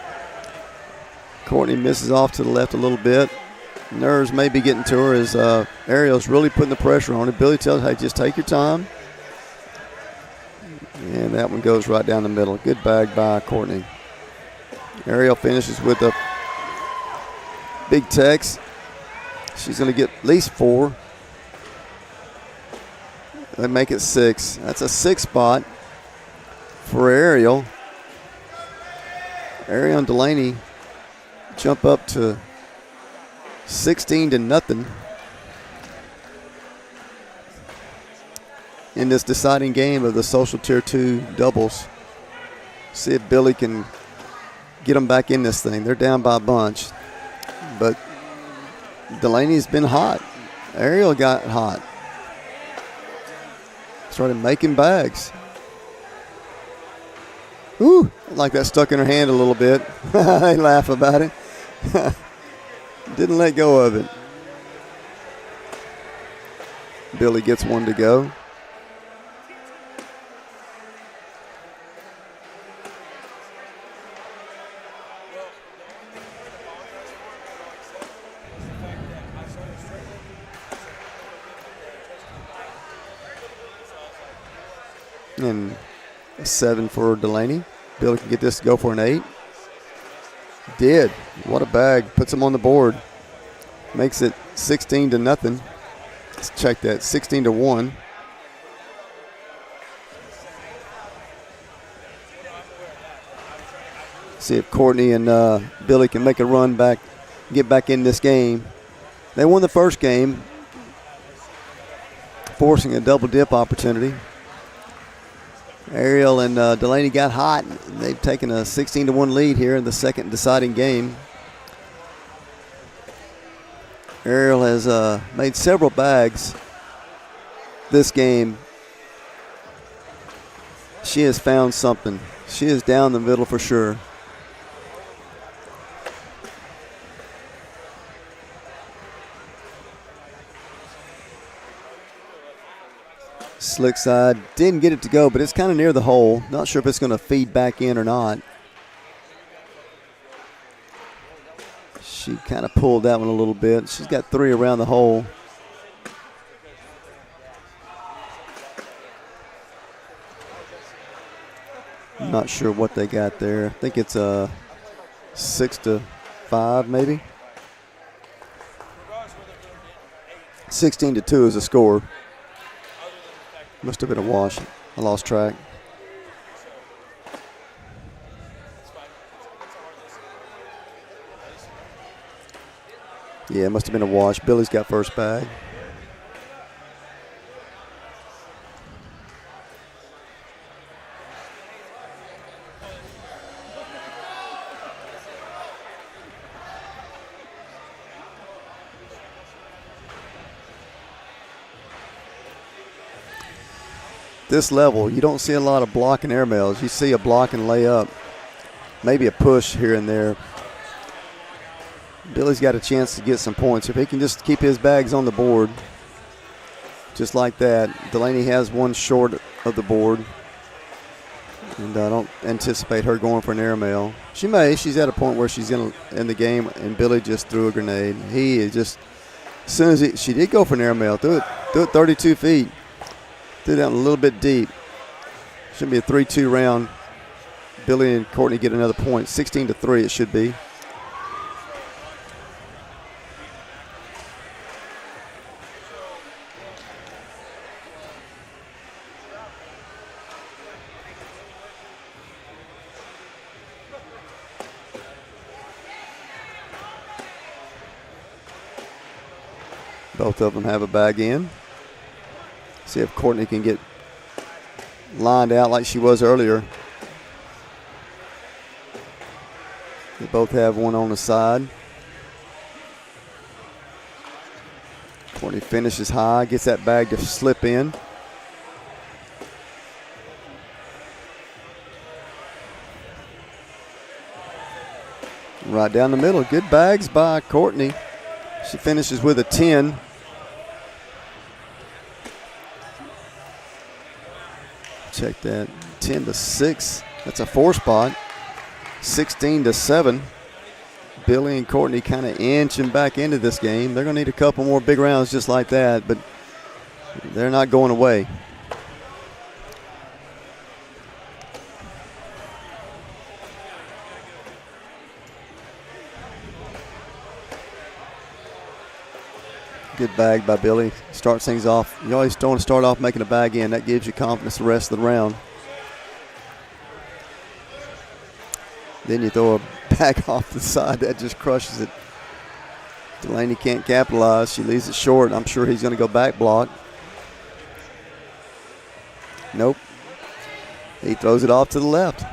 Courtney misses off to the left a little bit. Nerves may be getting to her as Ariel's really putting the pressure on her. Billy tells her, hey, just take your time. And that one goes right down the middle. Good bag by Courtney. Ariel finishes with a big text. She's going to get at least 4. They make it 6. That's a 6 spot for Ariel. Ariel and Delaney jump up to 16-0 in this deciding game of the Social Tier 2 doubles. See if Billy can get them back in this thing. They're down by a bunch. But Delaney's been hot. Ariel got hot. Started making bags. Ooh, like that stuck in her hand a little bit. They laugh about it. Didn't let go of it. Billy gets one to go. And a 7 for Delaney. Billy can get this to go for an 8. Did. What a bag. Puts him on the board. Makes it 16-0. Let's check that. 16-1. See if Courtney and Billy can make a run back, get back in this game. They won the first game, forcing a double dip opportunity. Ariel and Delaney got hot. They've taken a 16-1 lead here in the second deciding game. Ariel has made several bags this game. She has found something. She is down the middle for sure. Slick side, didn't get it to go, but it's kind of near the hole. Not sure if it's going to feed back in or not. She kind of pulled that one a little bit. She's got 3 around the hole. I'm not sure what they got there. I think it's a 6-5 maybe. 16-2 is the score. Must have been a wash. I lost track. Yeah, it must have been a wash. Billy's got first bag. This level, you don't see a lot of block and airmails. You see a block and layup, maybe a push here and there. Billy's got a chance to get some points. If he can just keep his bags on the board, just like that. Delaney has one short of the board, and I don't anticipate her going for an airmail. She may. She's at a point where she's in the game, and Billy just threw a grenade. He is just, as soon as she did go for an airmail, threw it 32 feet. Threw that a little bit deep. Should be a 3-2 round. Billy and Courtney get another point. 16-3 it should be. Both of them have a bag in. See if Courtney can get lined out like she was earlier. They both have one on the side. Courtney finishes high, gets that bag to slip in. Right down the middle. Good bags by Courtney. She finishes with a 10. Check that. 10-6. That's a 4 spot. 16-7. Billy and Courtney kind of inching back into this game. They're going to need a couple more big rounds just like that, but they're not going away. Good bag by Billy. Starts things off. You always don't want to start off making a bag in. That gives you confidence the rest of the round. Then you throw a bag off the side. That just crushes it. Delaney can't capitalize. She leaves it short. I'm sure he's going to go back block. Nope. He throws it off to the left.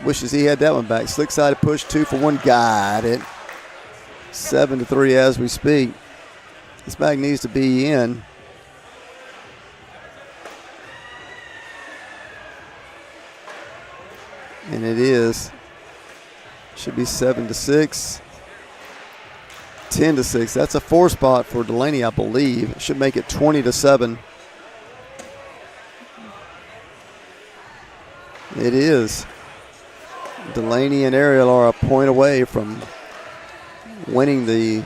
Wishes he had that one back. Slick sided push, 2 for 1. Got it. 7-3 as we speak. This bag needs to be in. And it is. Should be 7-6. 10-6. That's a 4 spot for Delaney, I believe. It should make it 20-7. It is. Delaney and Ariel are a point away from winning the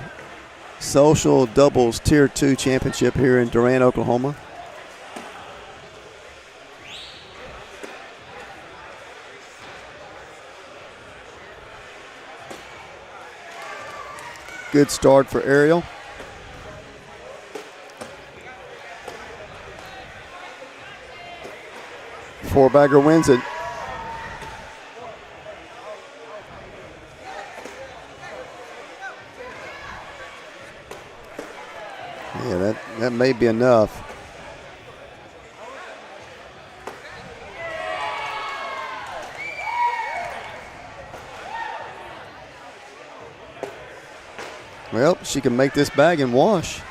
Social Doubles Tier 2 Championship here in Durant, Oklahoma. Good start for Ariel. Four-bagger wins it. Yeah, that may be enough. Well, she can make this bag and wash.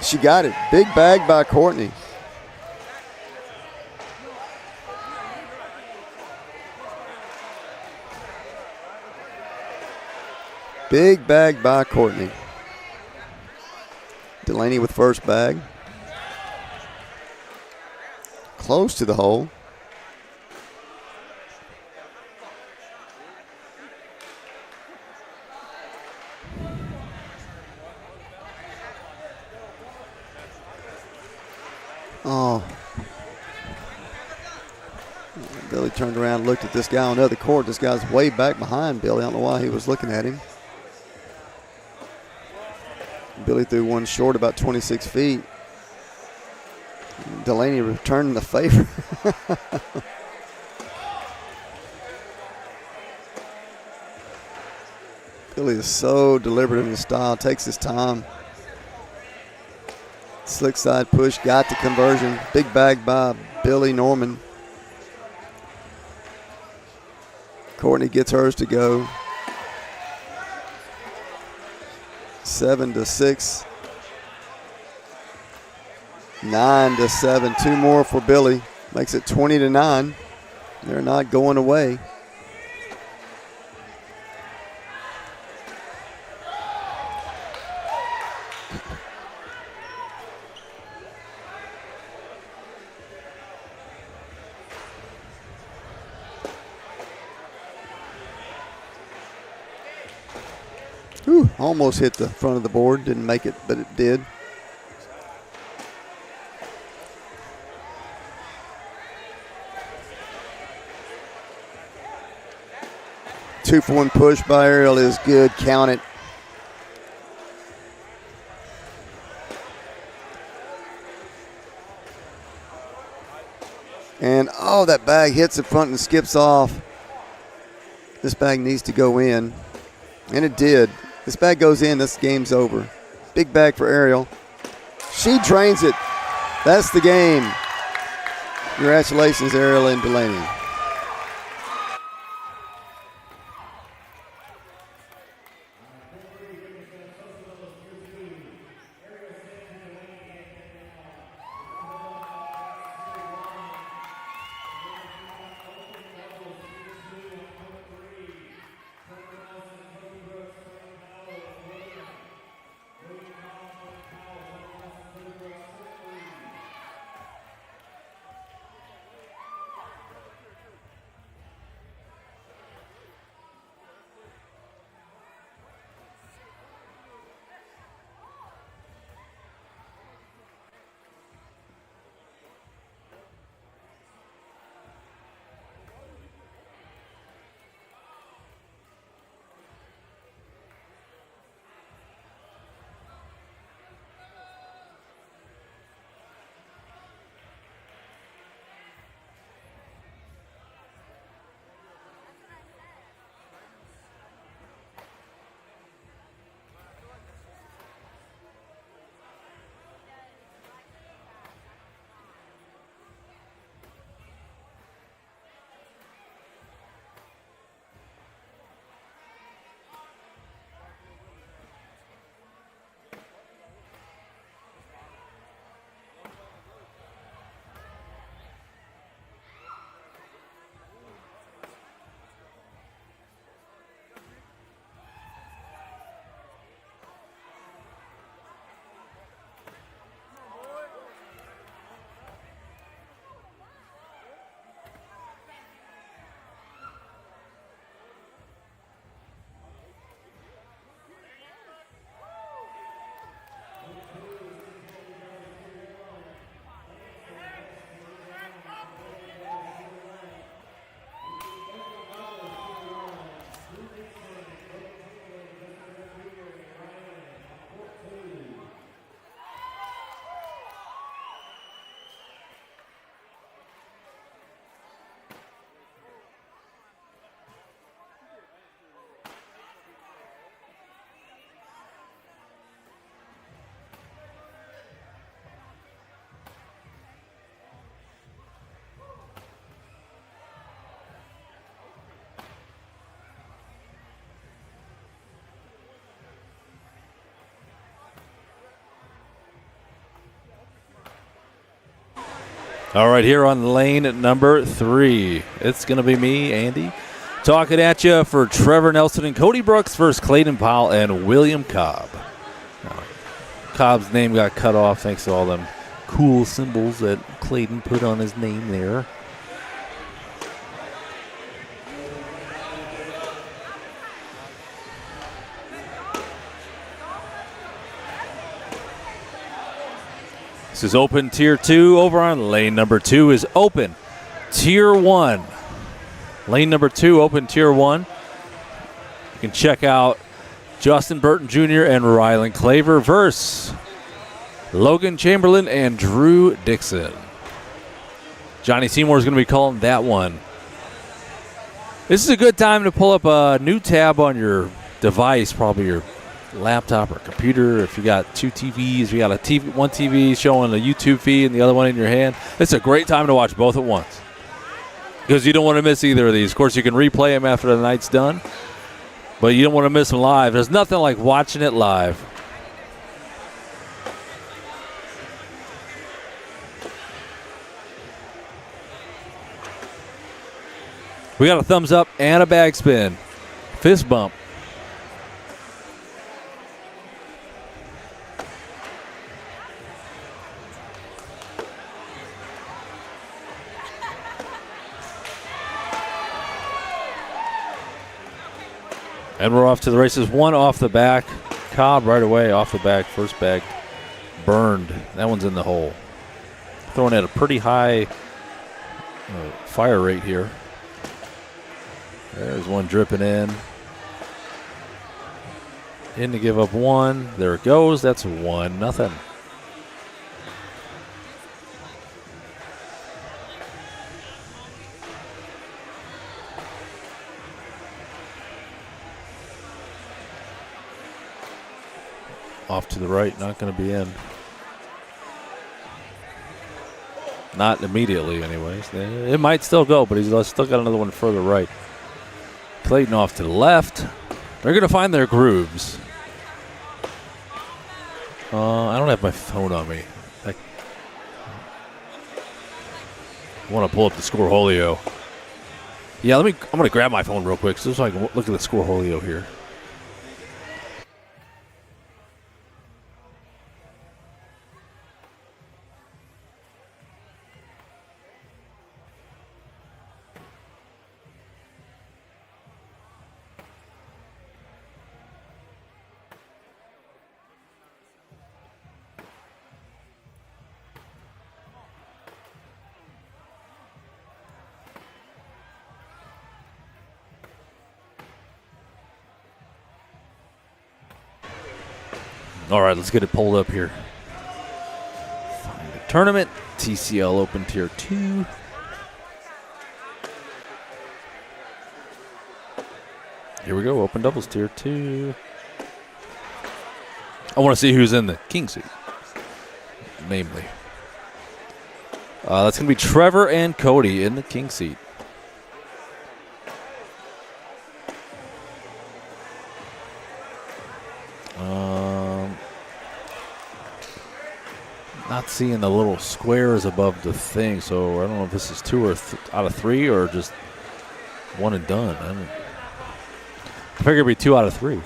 She got it. Big bag by Courtney. Big bag by Courtney. Delaney with first bag. Close to the hole. Oh. Billy turned around and looked at this guy on the other court. This guy's way back behind Billy. I don't know why he was looking at him. Billy threw one short about 26 feet. Delaney returned the favor. Billy is so deliberate in his style, takes his time. Slick side push, got the conversion. Big bag by Billy Norman. Courtney gets hers to go. 7-6. 9-7. Two more for Billy. Makes it 20-9. They're not going away. Whew, almost hit the front of the board. Didn't make it, but it did. Two-for-one push by Ariel is good. Count it. And, oh, that bag hits the front and skips off. This bag needs to go in. And it did. This bag goes in, this game's over. Big bag for Ariel. She drains it. That's the game. Congratulations, Ariel and Delaney. All right, here on lane number 3, it's going to be me, Andy, talking at you for Trevor Nelson and Cody Brooks versus Clayton Powell and William Cobb. Cobb's name got cut off thanks to all them cool symbols that Clayton put on his name there. This is open tier 2. Over on lane number 2 is open tier 1. Lane number 2, open tier 1. You can check out Justin Burton Jr. and Rylan Claver versus Logan Chamberlain and Drew Dixon. Johnny Seymour is going to be calling that one. This is a good time to pull up a new tab on your device, probably your laptop or computer. If you got 2 TVs, you got one TV showing a YouTube feed and the other one in your hand, it's a great time to watch both at once because you don't want to miss either of these. Of course, you can replay them after the night's done, but you don't want to miss them live. There's nothing like watching it live. We got a thumbs up and a bag spin. Fist bump. And we're off to the races. One off the back. Cobb right away off the back. First bag burned. That one's in the hole. Throwing at a pretty high fire rate here. There's one dripping in. In to give up one. There it goes. That's 1-0. Off to the right, not going to be in. Not immediately, anyways. It might still go, but he's still got another one further right. Clayton off to the left. They're going to find their grooves. I don't have my phone on me. I want to pull up the Scoreholio. Yeah, I'm going to grab my phone real quick so I can look at the Scoreholio here. All right, let's get it pulled up here. Find the tournament. TCL Open Tier 2. Here we go, Open Doubles Tier 2. I want to see who's in the king seat, namely. That's going to be Trevor and Cody in the king seat. Not seeing the little squares above the thing, so I don't know if this is 2 or out of 3 or just one and done. I figure it'd be 2 out of 3.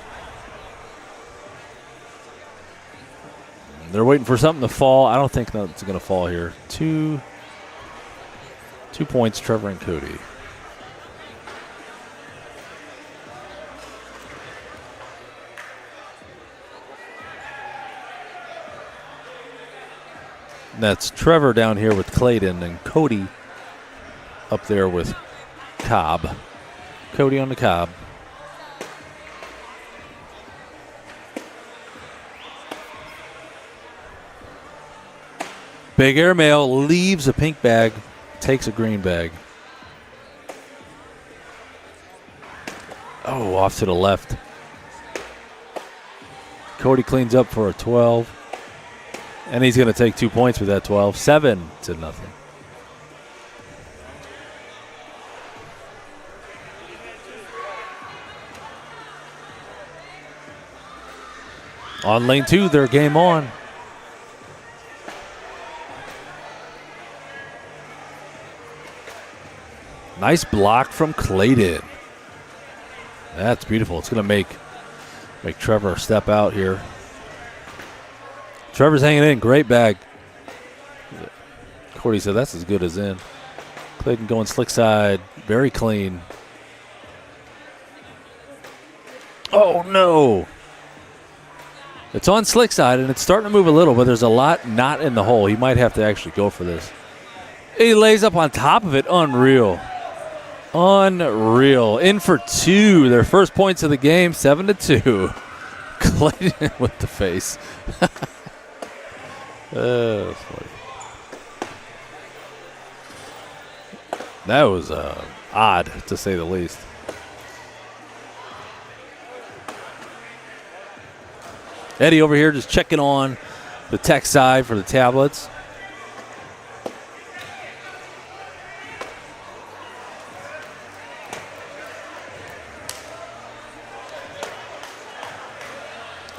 They're waiting for something to fall. I don't think that's going to fall here. 2 points, Trevor and Cody. That's Trevor down here with Clayton and Cody up there with Cobb. Cody on the Cobb. Big Airmail leaves a pink bag, takes a green bag. Oh, off to the left. Cody cleans up for a 12. And he's going to take 2 points with that 12. 7-0. On lane 2, they're game on. Nice block from Clayton. That's beautiful. It's going to make Trevor step out here. Trevor's hanging in. Great bag. Cordy said that's as good as in. Clayton going slick side. Very clean. Oh, no. It's on slick side, and it's starting to move a little, but there's a lot not in the hole. He might have to actually go for this. He lays up on top of it. Unreal. Unreal. In for two. Their first points of the game, 7-2. Clayton with the face. Oh, funny. That was odd, to say the least. Eddie over here just checking on the tech side for the tablets.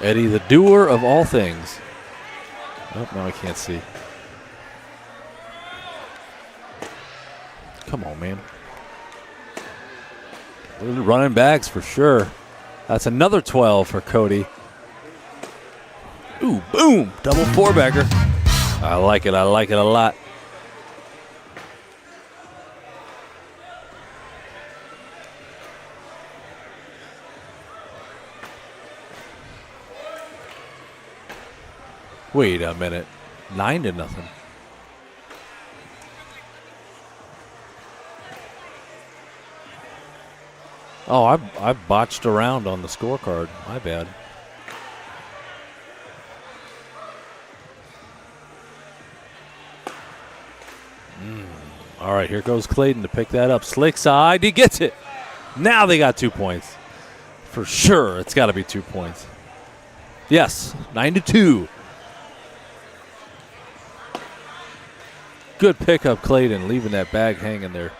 Eddie, the doer of all things. Oh, now I can't see. Come on, man. Running backs for sure. That's another 12 for Cody. Ooh, boom. Double four-bagger. I like it. I like it a lot. Wait a minute. 9-0. Oh, I botched around on the scorecard. My bad. All right, here goes Clayton to pick that up. Slick side. He gets it. Now they got 2 points. For sure, it's got to be 2 points. Yes, 9-2. Good pickup, Clayton, leaving that bag hanging there.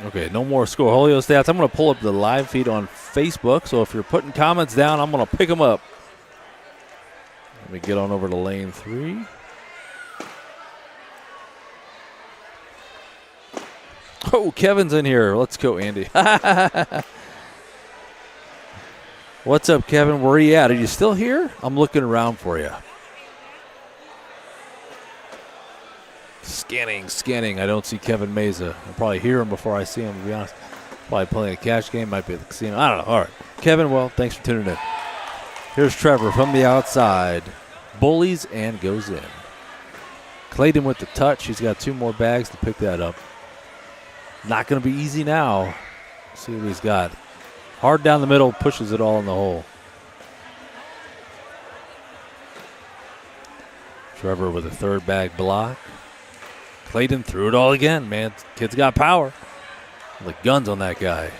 Okay, no more score. Julio stats. I'm going to pull up the live feed on Facebook, so if you're putting comments down, I'm going to pick them up. Let me get on over to lane 3. Oh, Kevin's in here. Let's go, Andy. What's up, Kevin? Where are you at? Are you still here? I'm looking around for you. Scanning. I don't see Kevin Meza. I'll probably hear him before I see him, to be honest. Probably playing a cash game. Might be at the casino. I don't know. All right. Kevin, well, thanks for tuning in. Here's Trevor from the outside. Bullies and goes in. Clayton with the touch. He's got 2 more bags to pick that up. Not going to be easy now. See what he's got. Hard down the middle, pushes it all in the hole. Trevor with a third bag block. Clayton threw it all again, man. Kid's got power. The guns on that guy.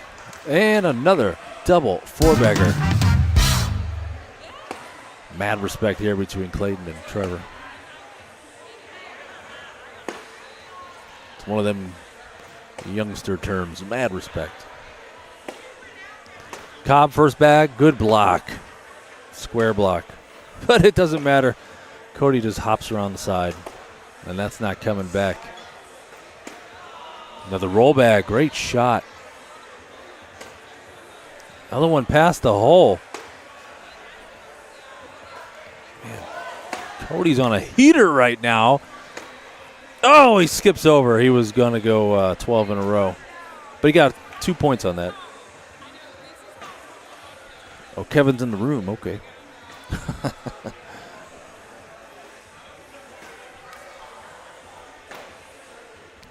And another double four-bagger. Mad respect here between Clayton and Trevor. It's one of them youngster terms, mad respect. Cobb first bag, good block. Square block. But it doesn't matter. Cody just hops around the side, and that's not coming back. Another roll bag, great shot. Another one past the hole. Man, Cody's on a heater right now. Oh, he skips over. He was going to go 12 in a row. But he got 2 points on that. Oh, Kevin's in the room. Okay.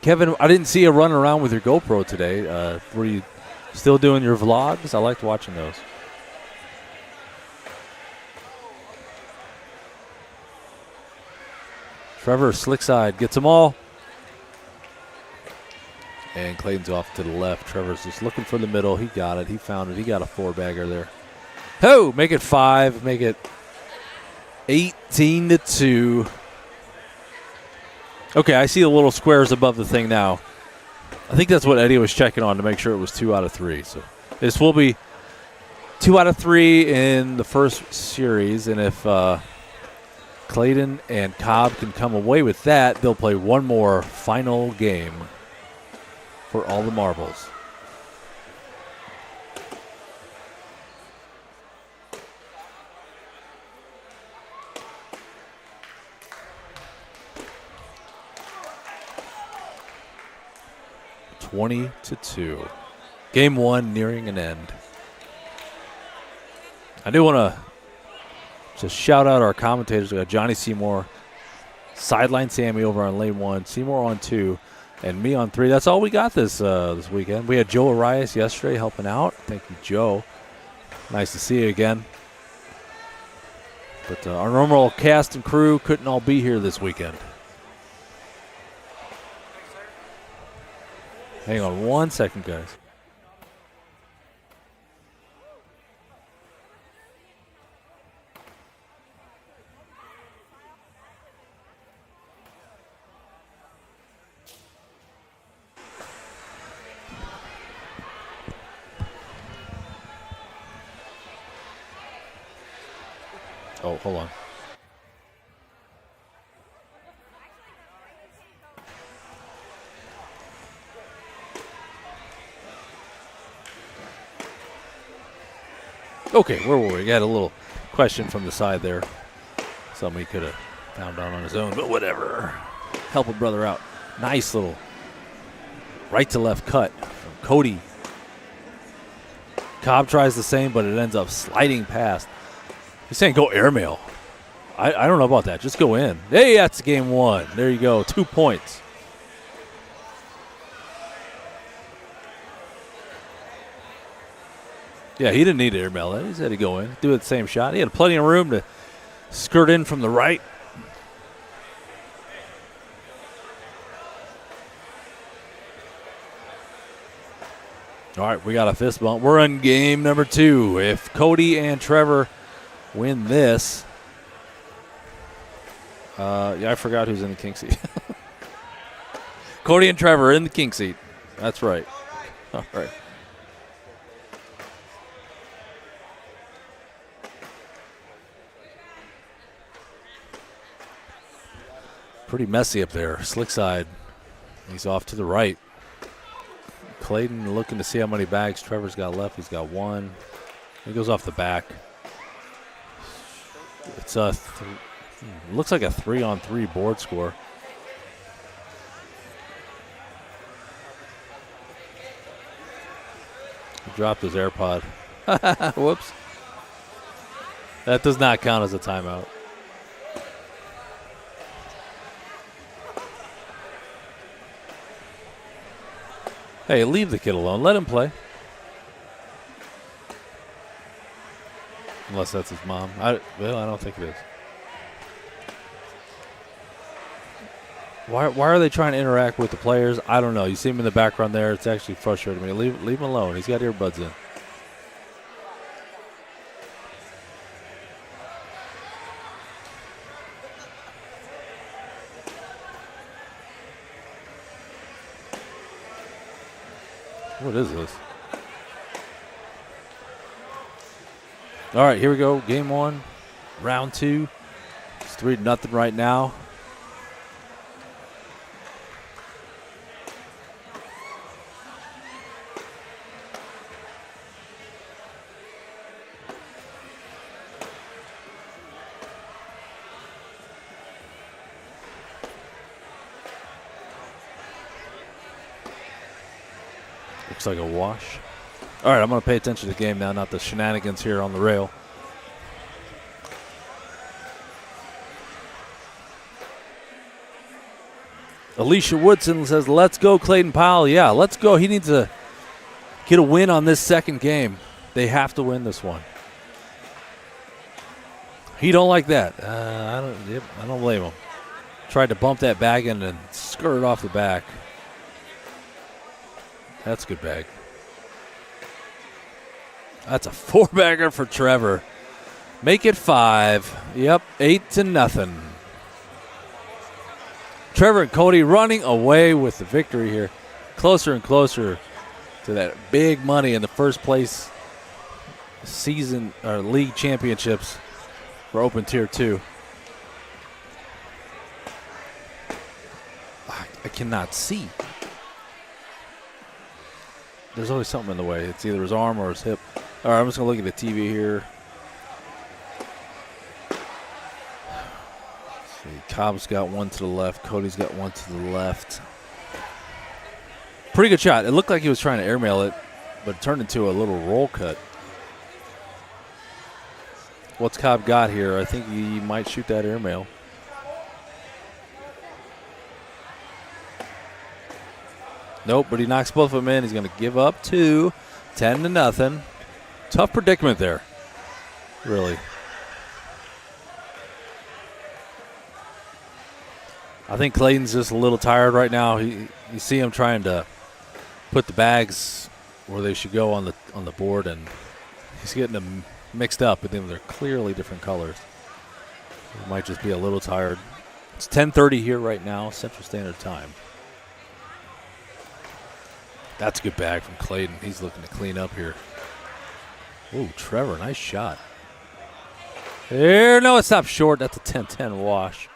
Kevin, I didn't see you running around with your GoPro today. Were you still doing your vlogs? I liked watching those. Trevor, slick side, gets them all. And Clayton's off to the left. Trevor's just looking for the middle. He got it. He found it. He got a four-bagger there. Oh, make it 5. Make it 18-2. Okay, I see the little squares above the thing now. I think that's what Eddie was checking on to make sure it was 2 out of 3. So this will be 2 out of 3 in the first series. And if Clayton and Cobb can come away with that, they'll play one more final game for all the marbles. (20-2). Game 1 nearing an end. I do want to just shout out our commentators. We got Johnny Seymour, Sideline Sammy over on lane 1, Seymour on 2, and me on 3. That's all we got this weekend. We had Joe Arias yesterday helping out. Thank you, Joe. Nice to see you again. But our normal cast and crew couldn't all be here this weekend. Hang on 1 second, guys. Oh, hold on. Okay, where were we? Got a little question from the side there. Something he could have found out on his own, but whatever. Help a brother out. Nice little right to left cut from Cody. Cobb tries the same, but it ends up sliding past. He's saying go airmail. I don't know about that. Just go in. Hey, that's game 1. There you go. 2 points. Yeah, he didn't need to airmail that. He said to go in, do the same shot. He had plenty of room to skirt in from the right. All right, we got a fist bump. We're in game number 2. If Cody and Trevor win this, I forgot who's in the king seat. Cody and Trevor are in the king seat. That's right. All right. Pretty messy up there. Slick side. He's off to the right. Clayton looking to see how many bags Trevor's got left. He's got 1. He goes off the back. It's looks like a 3-on-3 board score. He dropped his AirPod. Whoops. That does not count as a timeout. Hey, leave the kid alone. Let him play. Unless that's his mom. I don't think it is. Why are they trying to interact with the players? I don't know. You see him in the background there. It's actually frustrating me. Leave him alone. He's got earbuds in. What is this? All right, here we go. Game 1, round 2. It's 3-0 right now. Looks like a wash. All right, I'm going to pay attention to the game now, not the shenanigans here on the rail. Alicia Woodson says, let's go, Clayton Powell. Yeah, let's go. He needs to get a win on this second game. They have to win this one. He don't like that. I don't blame him. Tried to bump that bag in and skirt off the back. That's a good bag. That's a 4-bagger for Trevor. Make it 5. Yep, 8-0. Trevor and Cody running away with the victory here. Closer and closer to that big money in the first place season or league championships for Open Tier 2. cannot see. There's always something in the way. It's either his arm or his hip. All right, I'm just going to look at the TV here. Let's see, Cobb's got one to the left. Cody's got one to the left. Pretty good shot. It looked like he was trying to airmail it, but it turned into a little roll cut. What's Cobb got here? I think he might shoot that airmail. Nope, but he knocks both of them in. He's going to give up 2, 10-0. Tough predicament there, really. I think Clayton's just a little tired right now. You see him trying to put the bags where they should go on the board, and he's getting them mixed up with them. They're clearly different colors. He might just be a little tired. It's 10:30 here right now, Central Standard Time. That's a good bag from Clayton. He's looking to clean up here. Ooh, Trevor, nice shot. There, no, it stopped short. That's a 10-10 wash.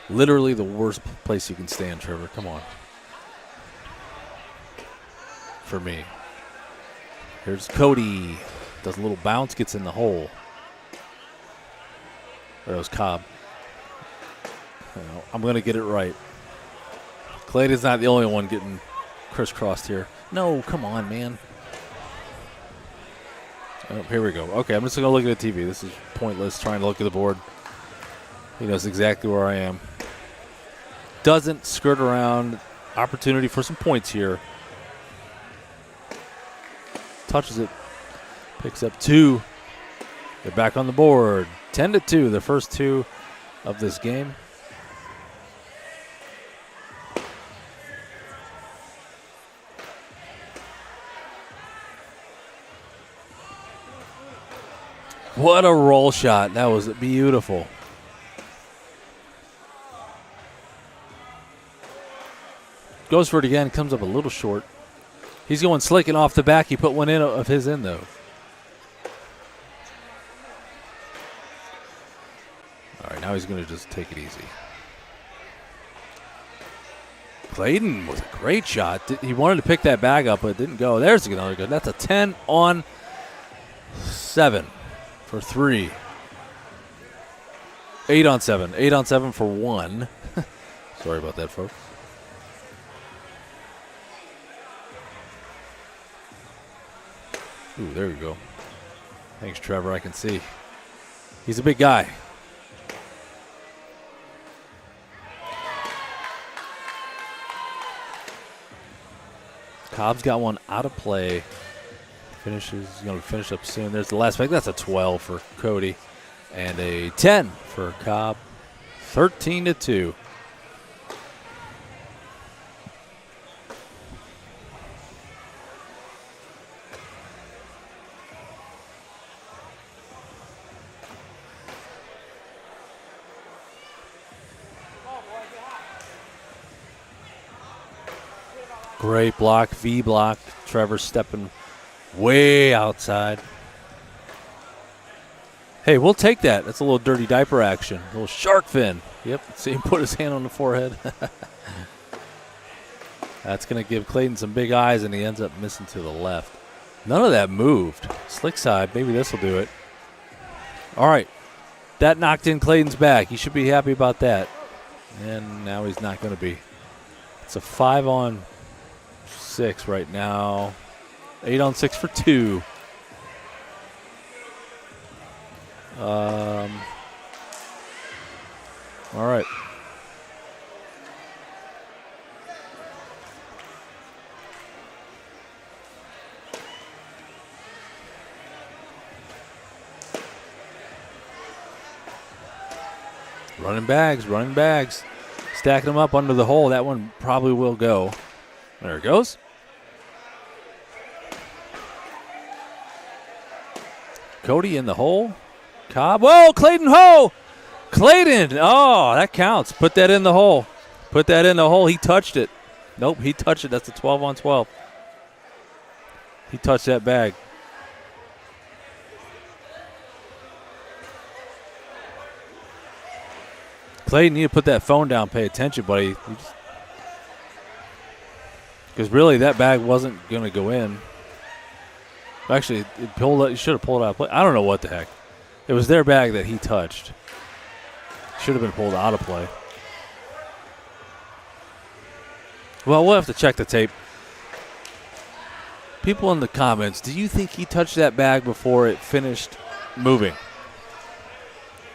Literally the worst place you can stand, Trevor. Come on. For me. Here's Cody. Does a little bounce, gets in the hole. There was Cobb. I'm going to get it right. Clayton's not the only one getting crisscrossed here. No, come on, man. Oh, here we go. Okay, I'm just going to look at the TV. This is pointless trying to look at the board. He knows exactly where I am. Doesn't skirt around. Opportunity for some points here. Touches it. Picks up 2. They're back on the board. 10-2, the first 2 of this game. What a roll shot. That was beautiful. Goes for it again, comes up a little short. He's going slicking off the back. He put one in of his in, though. All right, now he's going to just take it easy. Clayton was a great shot. He wanted to pick that bag up, but it didn't go. There's another good. That's a 10-on-7 for 3. 8-on-7. 8-on-7 for 1. Sorry about that, folks. Ooh, there we go. Thanks, Trevor. I can see. He's a big guy. Cobb's got one out of play. He's going to finish up soon. There's the last pick. That's a 12 for Cody. And a 10 for Cobb. 13-2. Great block, V block. Trevor stepping way outside. Hey, we'll take that. That's a little dirty diaper action. A little shark fin. Yep, see him put his hand on the forehead. That's going to give Clayton some big eyes, and he ends up missing to the left. None of that moved. Slick side. Maybe this will do it. All right. That knocked in Clayton's back. He should be happy about that. And now he's not going to be. It's a 5-on-6 right now. 8-on-6 for 2. All right. Running bags. Stacking them up under the hole. That one probably will go. There it goes. Cody in the hole. Cobb. Whoa, Clayton ho! Clayton. Oh, that counts. Put that in the hole. Put that in the hole. He touched it. Nope, he touched it. That's a 12-on-12. He touched that bag. Clayton, you need to put that phone down. Pay attention, buddy. Because really, that bag wasn't going to go in. Actually, you should have pulled it out of play. I don't know what the heck. It was their bag that he touched. Should have been pulled out of play. Well, we'll have to check the tape. People in the comments, do you think he touched that bag before it finished moving?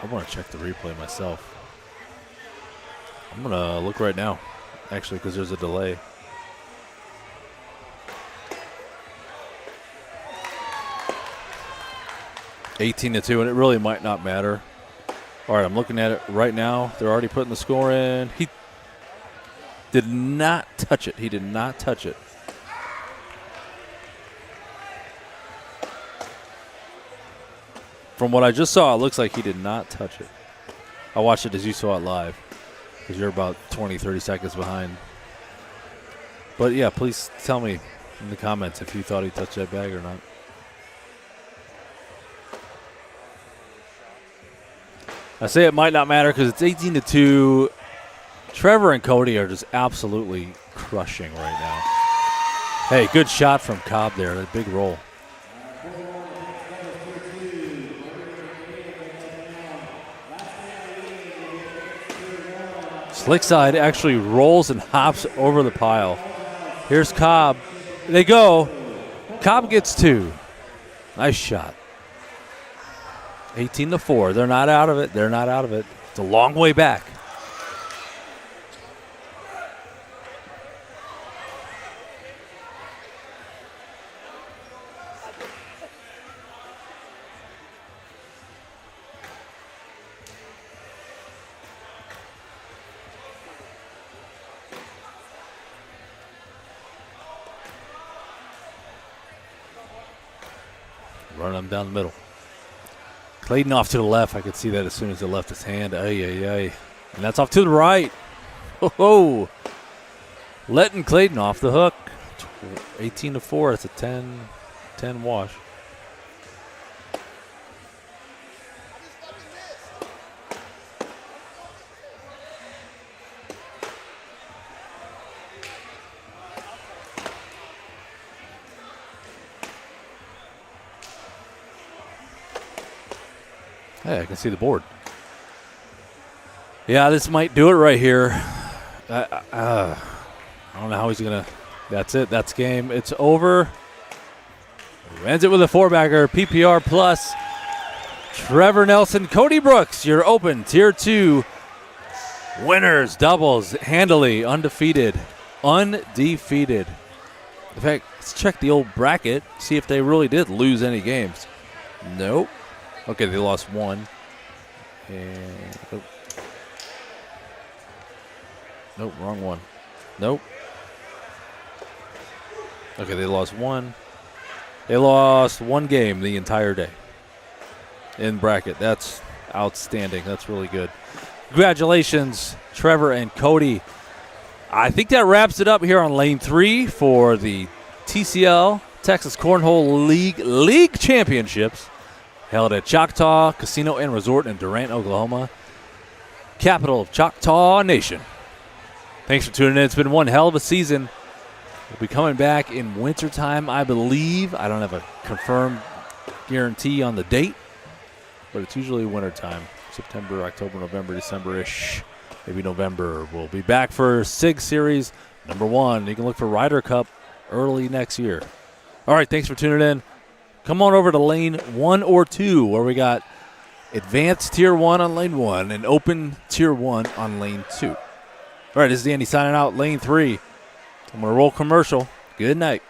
I want to check the replay myself. I'm going to look right now, actually, because there's a delay. (18-2), and it really might not matter. All right, I'm looking at it right now. They're already putting the score in. He did not touch it. He did not touch it. From what I just saw, it looks like he did not touch it. I watched it as you saw it live because you're about 20, 30 seconds behind. But, yeah, please tell me in the comments if you thought he touched that bag or not. I say it might not matter because it's 18-2. Trevor and Cody are just absolutely crushing right now. Hey, good shot from Cobb there. A big roll. Slickside actually rolls and hops over the pile. Here's Cobb. They go. Cobb gets 2. Nice shot. 18-4. They're not out of it. They're not out of it. It's a long way back. Run them down the middle. Clayton off to the left. I could see that as soon as it left his hand. Ay. And that's off to the right. Ho. Letting Clayton off the hook. 18-4. It's a 10 wash. Hey, I can see the board. Yeah, this might do it right here. I don't know how he's going to. That's it. That's game. It's over. Ends it with a 4-bagger. PPR plus. Trevor Nelson, Cody Brooks, your open Tier 2 winners, doubles, handily, undefeated. Undefeated. In fact, let's check the old bracket, see if they really did lose any games. Nope. Okay, they lost 1. And nope, wrong one. Nope. Okay, they lost 1. They lost 1 game the entire day in bracket. That's outstanding. That's really good. Congratulations, Trevor and Cody. I think that wraps it up here on Lane 3 for the TCL Texas Cornhole League Championships held at Choctaw Casino and Resort in Durant, Oklahoma, capital of Choctaw Nation. Thanks for tuning in. It's been one hell of a season. We'll be coming back in wintertime, I believe. I don't have a confirmed guarantee on the date, but it's usually wintertime. September, October, November, December-ish, maybe November. We'll be back for SIG Series number 1. You can look for Ryder Cup early next year. All right, thanks for tuning in. Come on over to Lane 1 or 2, where we got Advanced Tier 1 on Lane 1 and Open Tier 1 on Lane 2. All right, this is Andy signing out, Lane 3. I'm going to roll commercial. Good night.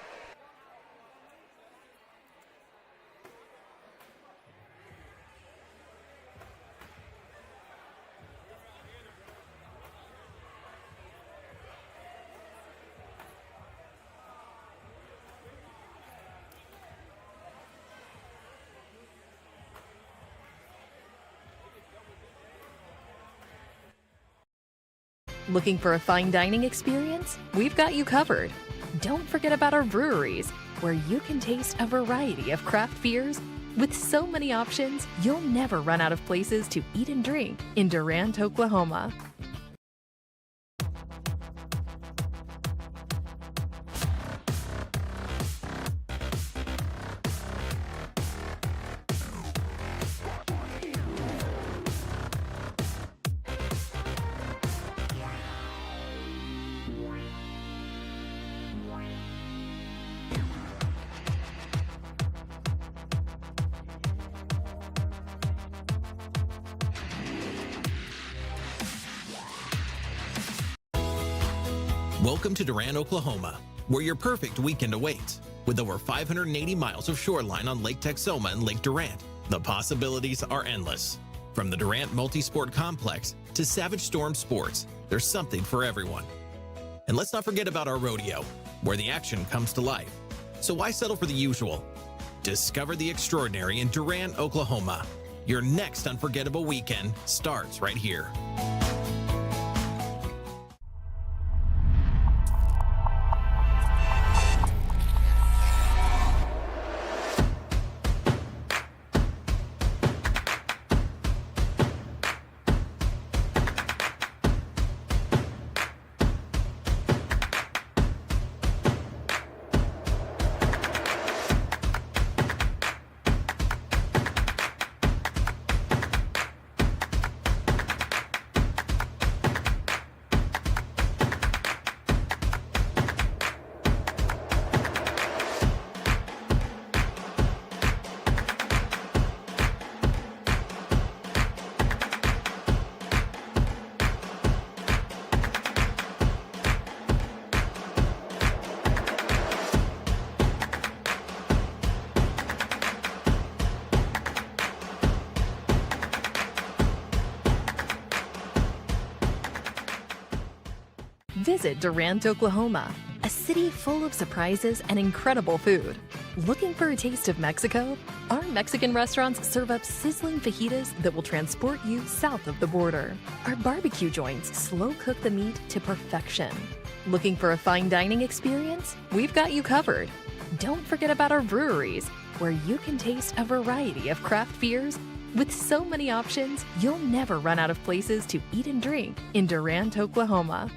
Looking for a fine dining experience? We've got you covered. Don't forget about our breweries, where you can taste a variety of craft beers. With so many options, you'll never run out of places to eat and drink in Durant, Oklahoma. Welcome to Durant, Oklahoma, where your perfect weekend awaits. With over 580 miles of shoreline on Lake Texoma and Lake Durant, the possibilities are endless. From the Durant Multi-Sport Complex to Savage Storm Sports, there's something for everyone. And let's not forget about our rodeo, where the action comes to life. So why settle for the usual? Discover the extraordinary in Durant, Oklahoma. Your next unforgettable weekend starts right here. Visit Durant, Oklahoma, a city full of surprises and incredible food. Looking for a taste of Mexico? Our Mexican restaurants serve up sizzling fajitas that will transport you south of the border. Our barbecue joints slow cook the meat to perfection. Looking for a fine dining experience? We've got you covered. Don't forget about our breweries, where you can taste a variety of craft beers. With so many options, you'll never run out of places to eat and drink in Durant, Oklahoma.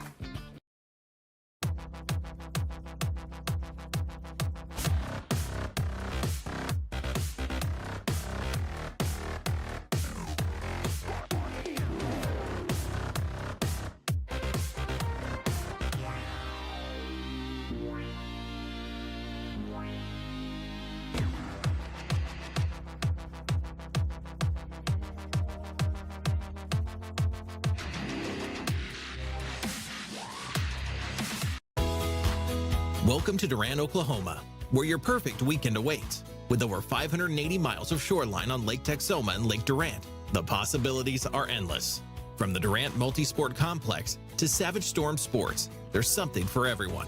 Welcome to Durant, Oklahoma, where your perfect weekend awaits. With over 580 miles of shoreline on Lake Texoma and Lake Durant, the possibilities are endless. From the Durant Multi-Sport Complex to Savage Storm Sports, there's something for everyone.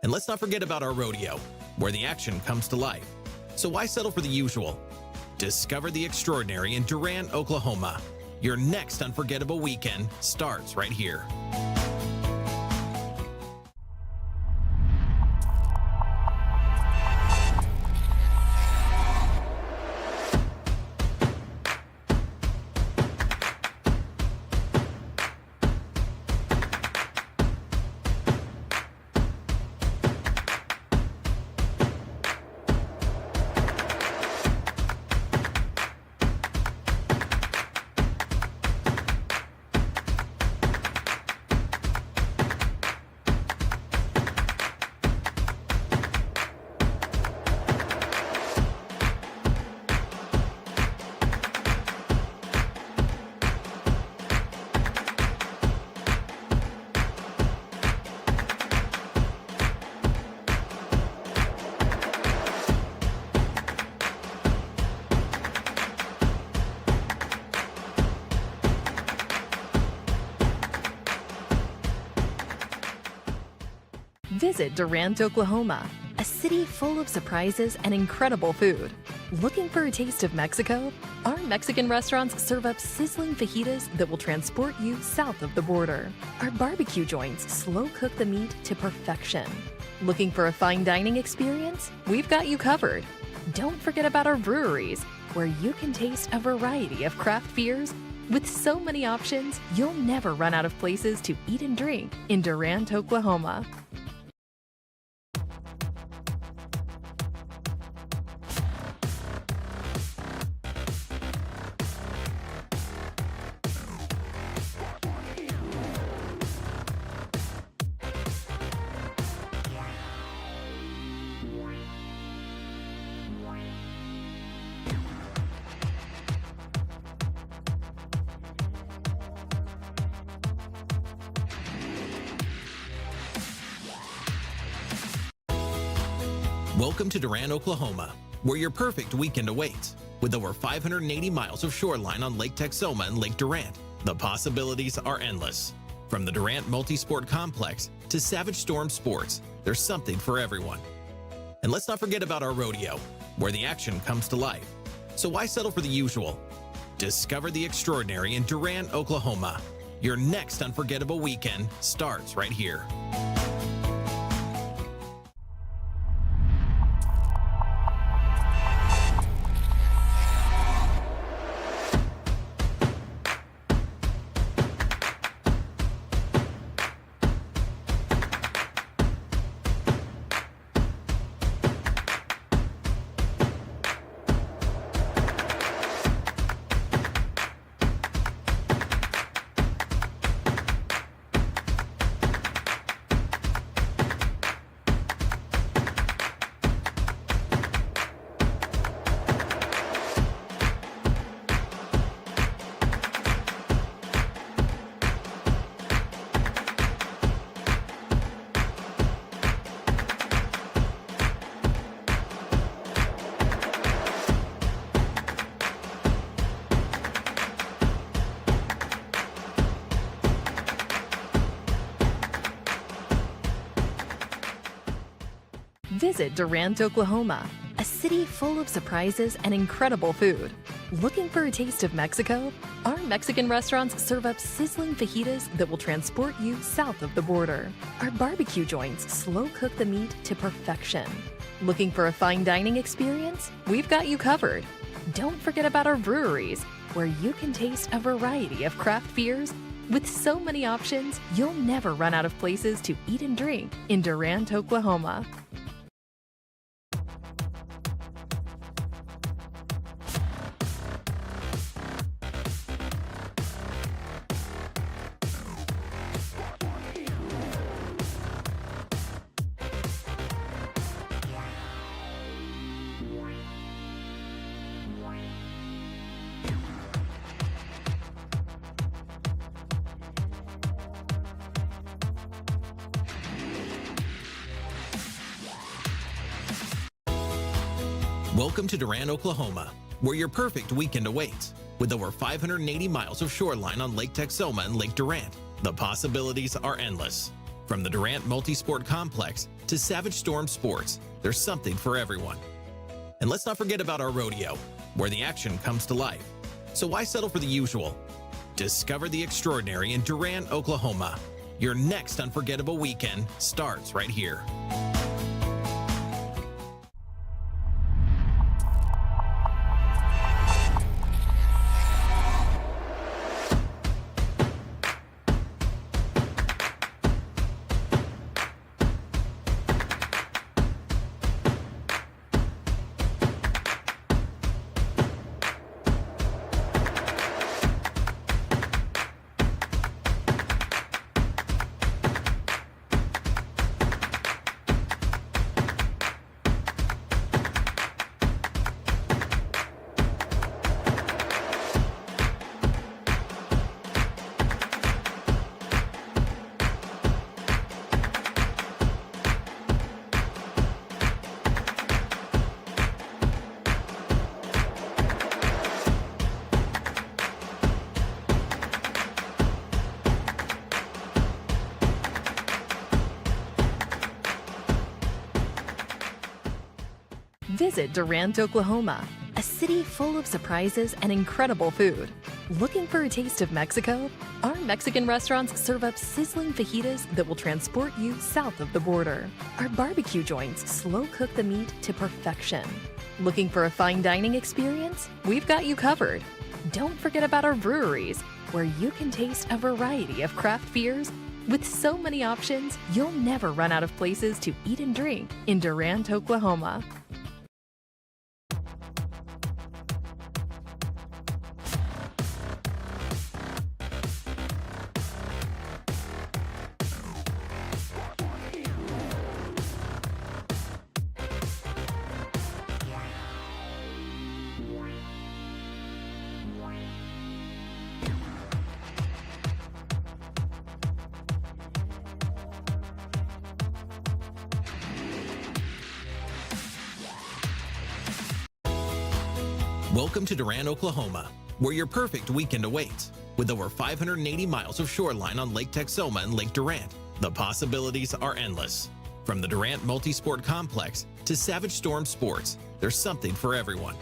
And let's not forget about our rodeo, where the action comes to life. So why settle for the usual? Discover the extraordinary in Durant, Oklahoma. Your next unforgettable weekend starts right here. Visit Durant, Oklahoma, a city full of surprises and incredible food. Looking for a taste of Mexico? Our Mexican restaurants serve up sizzling fajitas that will transport you south of the border. Our barbecue joints slow cook the meat to perfection. Looking for a fine dining experience? We've got you covered. Don't forget about our breweries, where you can taste a variety of craft beers. With so many options, you'll never run out of places to eat and drink in Durant, Oklahoma. Welcome to Durant, Oklahoma, where your perfect weekend awaits. With over 580 miles of shoreline on Lake Texoma and Lake Durant, the possibilities are endless. From the Durant Multi-Sport Complex to Savage Storm Sports, there's something for everyone. And let's not forget about our rodeo, where the action comes to life. So why settle for the usual? Discover the extraordinary in Durant, Oklahoma. Your next unforgettable weekend starts right here. Visit Durant, Oklahoma, a city full of surprises and incredible food. Looking for a taste of Mexico? Our Mexican restaurants serve up sizzling fajitas that will transport you south of the border. Our barbecue joints slow cook the meat to perfection. Looking for a fine dining experience? We've got you covered. Don't forget about our breweries, where you can taste a variety of craft beers. With so many options, you'll never run out of places to eat and drink in Durant, Oklahoma. Welcome to Durant, Oklahoma, where your perfect weekend awaits. With over 580 miles of shoreline on Lake Texoma and Lake Durant, the possibilities are endless. From the Durant Multi-Sport Complex to Savage Storm Sports, there's something for everyone. And let's not forget about our rodeo, where the action comes to life. So why settle for the usual? Discover the extraordinary in Durant, Oklahoma. Your next unforgettable weekend starts right here. Visit Durant, Oklahoma, a city full of surprises and incredible food. Looking for a taste of Mexico? Our Mexican restaurants serve up sizzling fajitas that will transport you south of the border. Our barbecue joints slow cook the meat to perfection. Looking for a fine dining experience? We've got you covered. Don't forget about our breweries, where you can taste a variety of craft beers. With so many options, you'll never run out of places to eat and drink in Durant, Oklahoma. Welcome to Durant, Oklahoma, where your perfect weekend awaits. With over 580 miles of shoreline on Lake Texoma and Lake Durant, the possibilities are endless. From the Durant Multi-Sport Complex to Savage Storm Sports, there's something for everyone.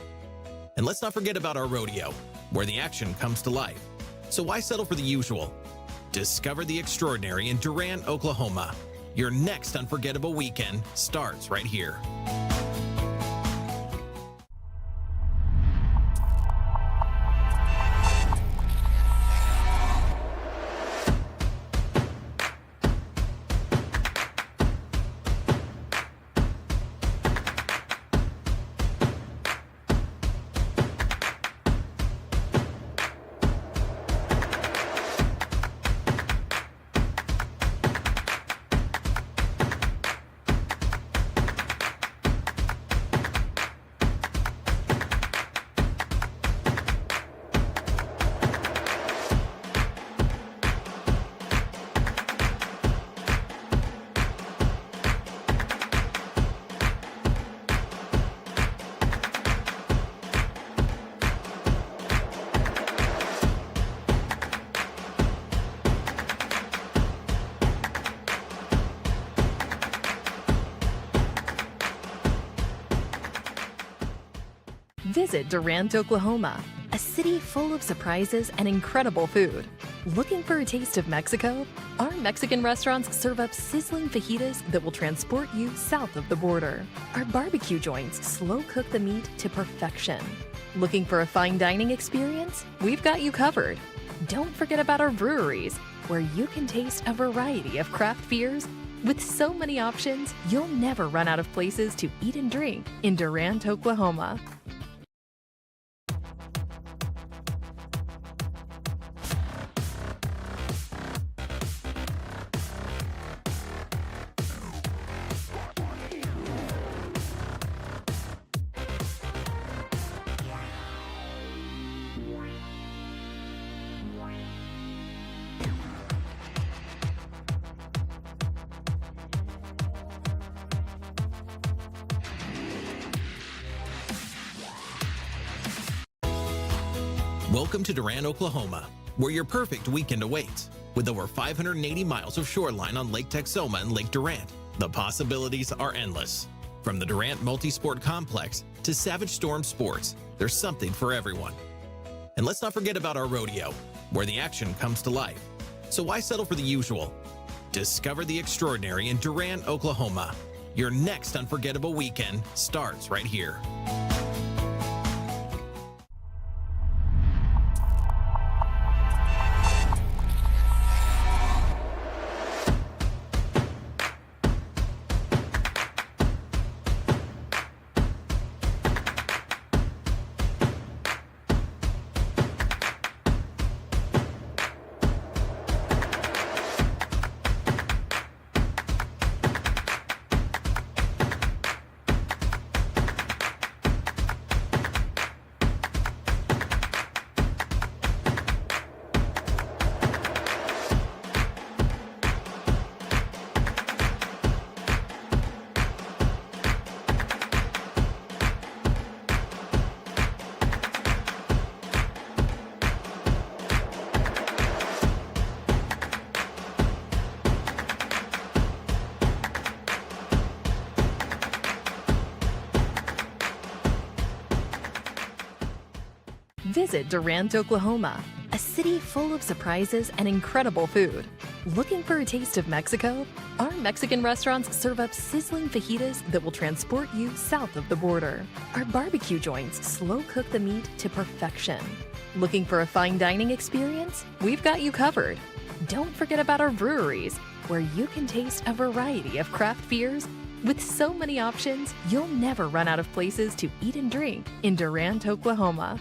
And let's not forget about our rodeo, where the action comes to life. So why settle for the usual? Discover the extraordinary in Durant, Oklahoma. Your next unforgettable weekend starts right here. Visit Durant, Oklahoma, a city full of surprises and incredible food. Looking for a taste of Mexico? Our Mexican restaurants serve up sizzling fajitas that will transport you south of the border. Our barbecue joints slow cook the meat to perfection. Looking for a fine dining experience? We've got you covered. Don't forget about our breweries, where you can taste a variety of craft beers. With so many options, you'll never run out of places to eat and drink in Durant, Oklahoma. Welcome to Durant, Oklahoma, where your perfect weekend awaits. With over 580 miles of shoreline on Lake Texoma and Lake Durant, the possibilities are endless. From the Durant Multi-Sport Complex to Savage Storm Sports, there's something for everyone. And let's not forget about our rodeo, where the action comes to life. So why settle for the usual? Discover the extraordinary in Durant, Oklahoma. Your next unforgettable weekend starts right here. Visit Durant, Oklahoma, a city full of surprises and incredible food. Looking for a taste of Mexico? Our Mexican restaurants serve up sizzling fajitas that will transport you south of the border. Our barbecue joints slow cook the meat to perfection. Looking for a fine dining experience? We've got you covered. Don't forget about our breweries, where you can taste a variety of craft beers. With so many options, you'll never run out of places to eat and drink in Durant, Oklahoma.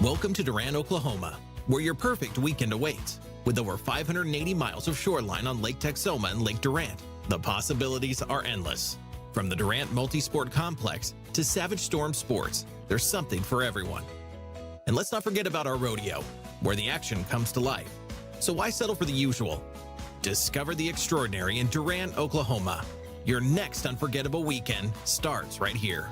Welcome to Durant, Oklahoma, where your perfect weekend awaits. With over 580 miles of shoreline on Lake Texoma and Lake Durant, the possibilities are endless. From the Durant Multi-Sport Complex to Savage Storm Sports, there's something for everyone. And let's not forget about our rodeo, where the action comes to life. So why settle for the usual? Discover the extraordinary in Durant, Oklahoma. Your next unforgettable weekend starts right here.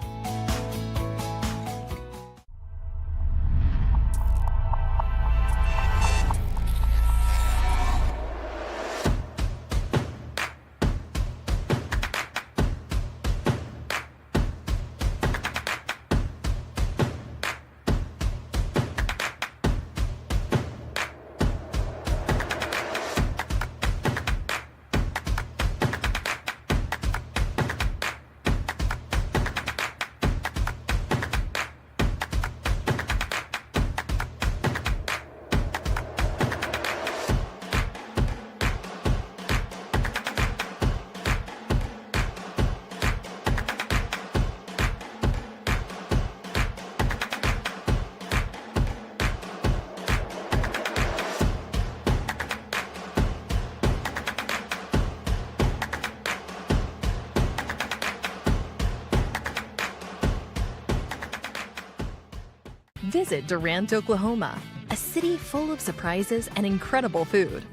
Visit Durant, Oklahoma, a city full of surprises and incredible food.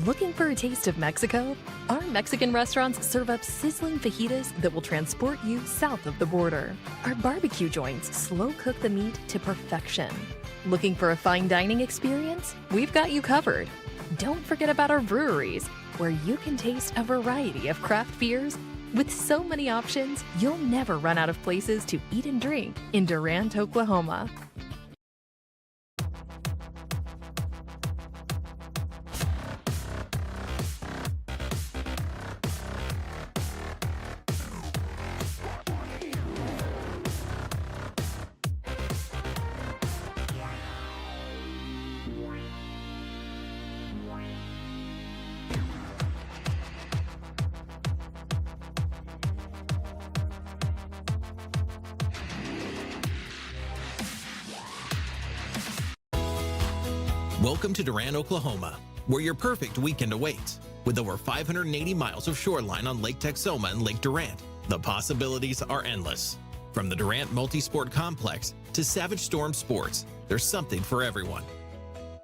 Looking for a taste of Mexico? Our Mexican restaurants serve up sizzling fajitas that will transport you south of the border. Our barbecue joints slow cook the meat to perfection. Looking for a fine dining experience? We've got you covered. Don't forget about our breweries, where you can taste a variety of craft beers. With so many options, you'll never run out of places to eat and drink in Durant, Oklahoma. Welcome to Durant, Oklahoma, where your perfect weekend awaits. With over 580 miles of shoreline on Lake Texoma and Lake Durant, the possibilities are endless. From the Durant Multi-Sport Complex to Savage Storm Sports, there's something for everyone.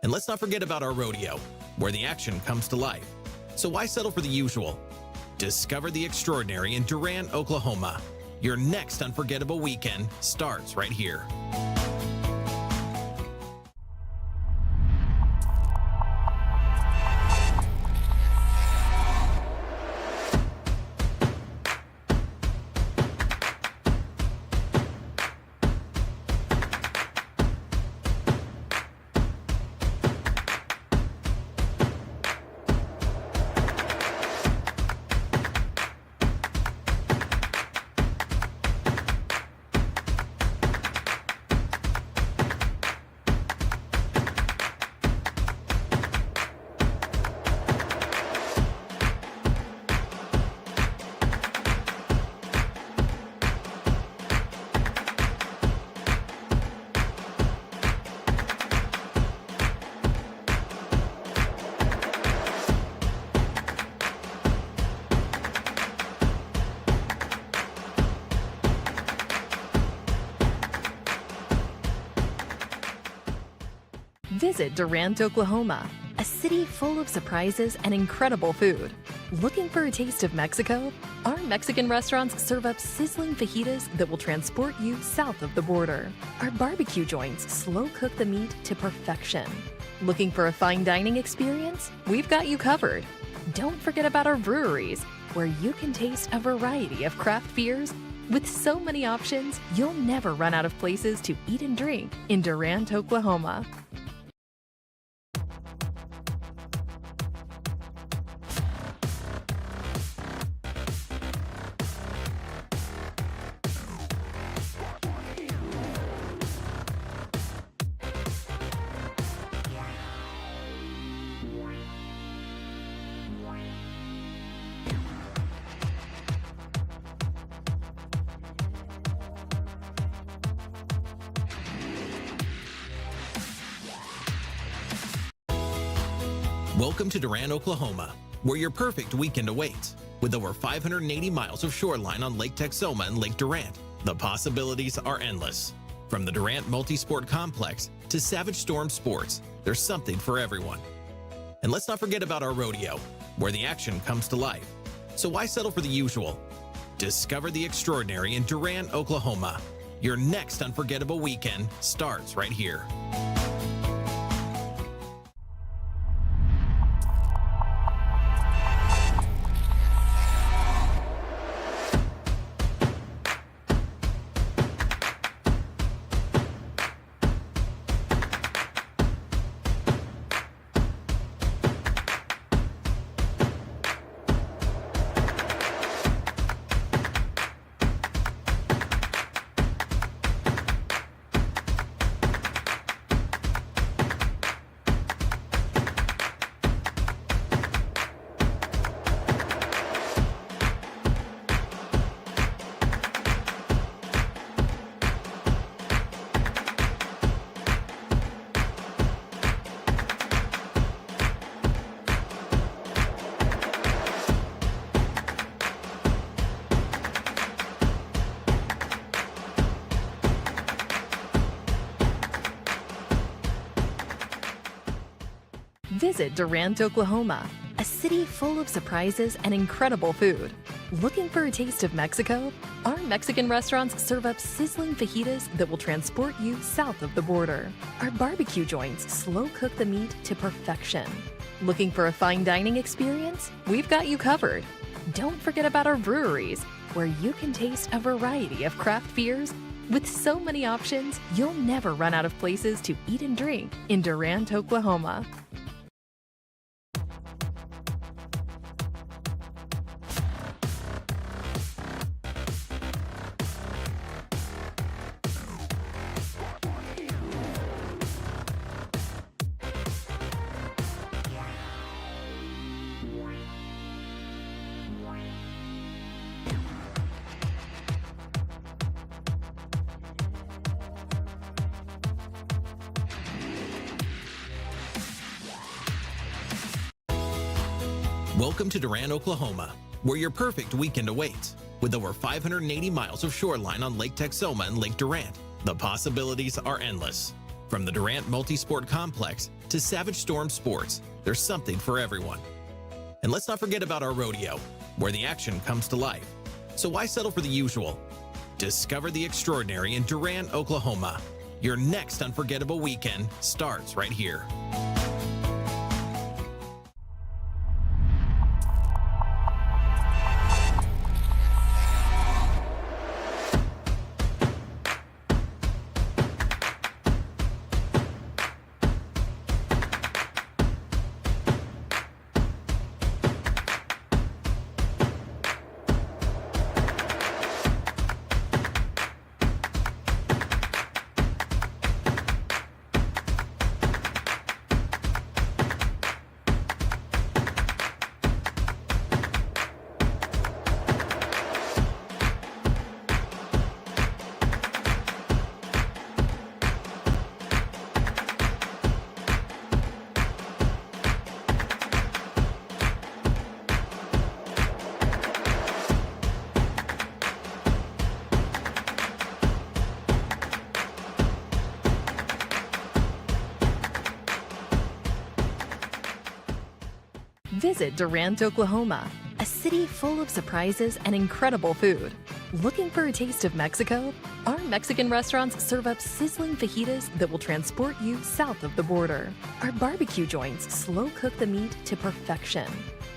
And let's not forget about our rodeo, where the action comes to life. So why settle for the usual? Discover the extraordinary in Durant, Oklahoma. Your next unforgettable weekend starts right here. Visit Durant, Oklahoma, a city full of surprises and incredible food. Looking for a taste of Mexico? Our Mexican restaurants serve up sizzling fajitas that will transport you south of the border. Our barbecue joints slow cook the meat to perfection. Looking for a fine dining experience? We've got you covered. Don't forget about our breweries, where you can taste a variety of craft beers. With so many options, you'll never run out of places to eat and drink in Durant, Oklahoma. Welcome to Durant, Oklahoma, where your perfect weekend awaits. With over 580 miles of shoreline on Lake Texoma and Lake Durant, the possibilities are endless. From the Durant Multisport Complex to Savage Storm Sports, there's something for everyone. And let's not forget about our rodeo, where the action comes to life. So why settle for the usual? Discover the extraordinary in Durant, Oklahoma. Your next unforgettable weekend starts right here. Visit Durant, Oklahoma, a city full of surprises and incredible food. Looking for a taste of Mexico? Our Mexican restaurants serve up sizzling fajitas that will transport you south of the border. Our barbecue joints slow cook the meat to perfection. Looking for a fine dining experience? We've got you covered. Don't forget about our breweries, where you can taste a variety of craft beers. With so many options, you'll never run out of places to eat and drink in Durant, Oklahoma. Welcome to Durant, Oklahoma, where your perfect weekend awaits. With over 580 miles of shoreline on Lake Texoma and Lake Durant, the possibilities are endless. From the Durant Multisport Complex to Savage Storm Sports, there's something for everyone. And let's not forget about our rodeo, where the action comes to life. So why settle for the usual? Discover the extraordinary in Durant, Oklahoma. Your next unforgettable weekend starts right here. Visit Durant, Oklahoma, a city full of surprises and incredible food. Looking for a taste of Mexico? Our Mexican restaurants serve up sizzling fajitas that will transport you south of the border. Our barbecue joints slow cook the meat to perfection.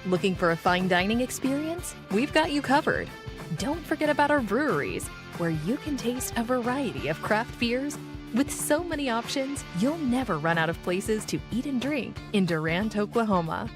Looking for a fine dining experience? We've got you covered. Don't forget about our breweries, where you can taste a variety of craft beers. With so many options, you'll never run out of places to eat and drink in Durant, Oklahoma.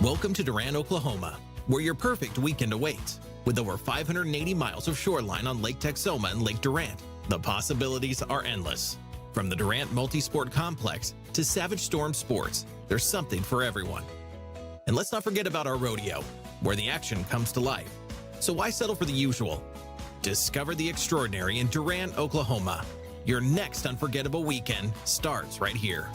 Welcome to Durant, Oklahoma, where your perfect weekend awaits. With over 580 miles of shoreline on Lake Texoma and Lake Durant, the possibilities are endless. From the Durant Multi-Sport Complex to Savage Storm Sports, there's something for everyone. And let's not forget about our rodeo, where the action comes to life. So why settle for the usual? Discover the extraordinary in Durant, Oklahoma. Your next unforgettable weekend starts right here.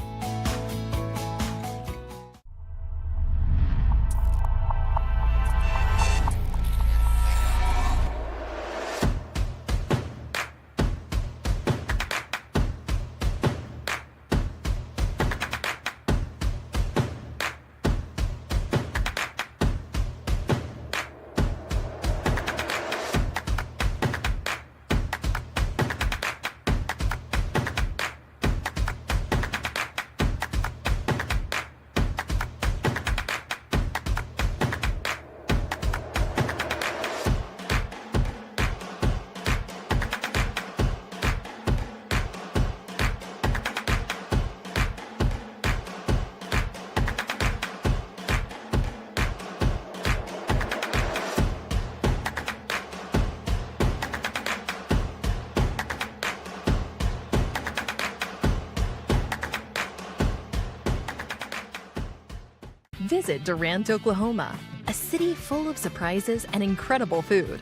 Visit Durant, Oklahoma, a city full of surprises and incredible food.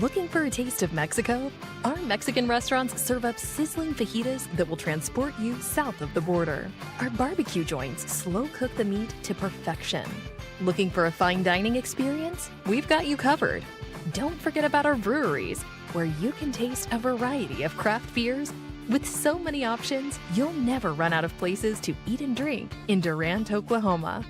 Looking for a taste of Mexico? Our Mexican restaurants serve up sizzling fajitas that will transport you south of the border. Our barbecue joints slow cook the meat to perfection. Looking for a fine dining experience? We've got you covered. Don't forget about our breweries, where you can taste a variety of craft beers. With so many options, you'll never run out of places to eat and drink in Durant, Oklahoma.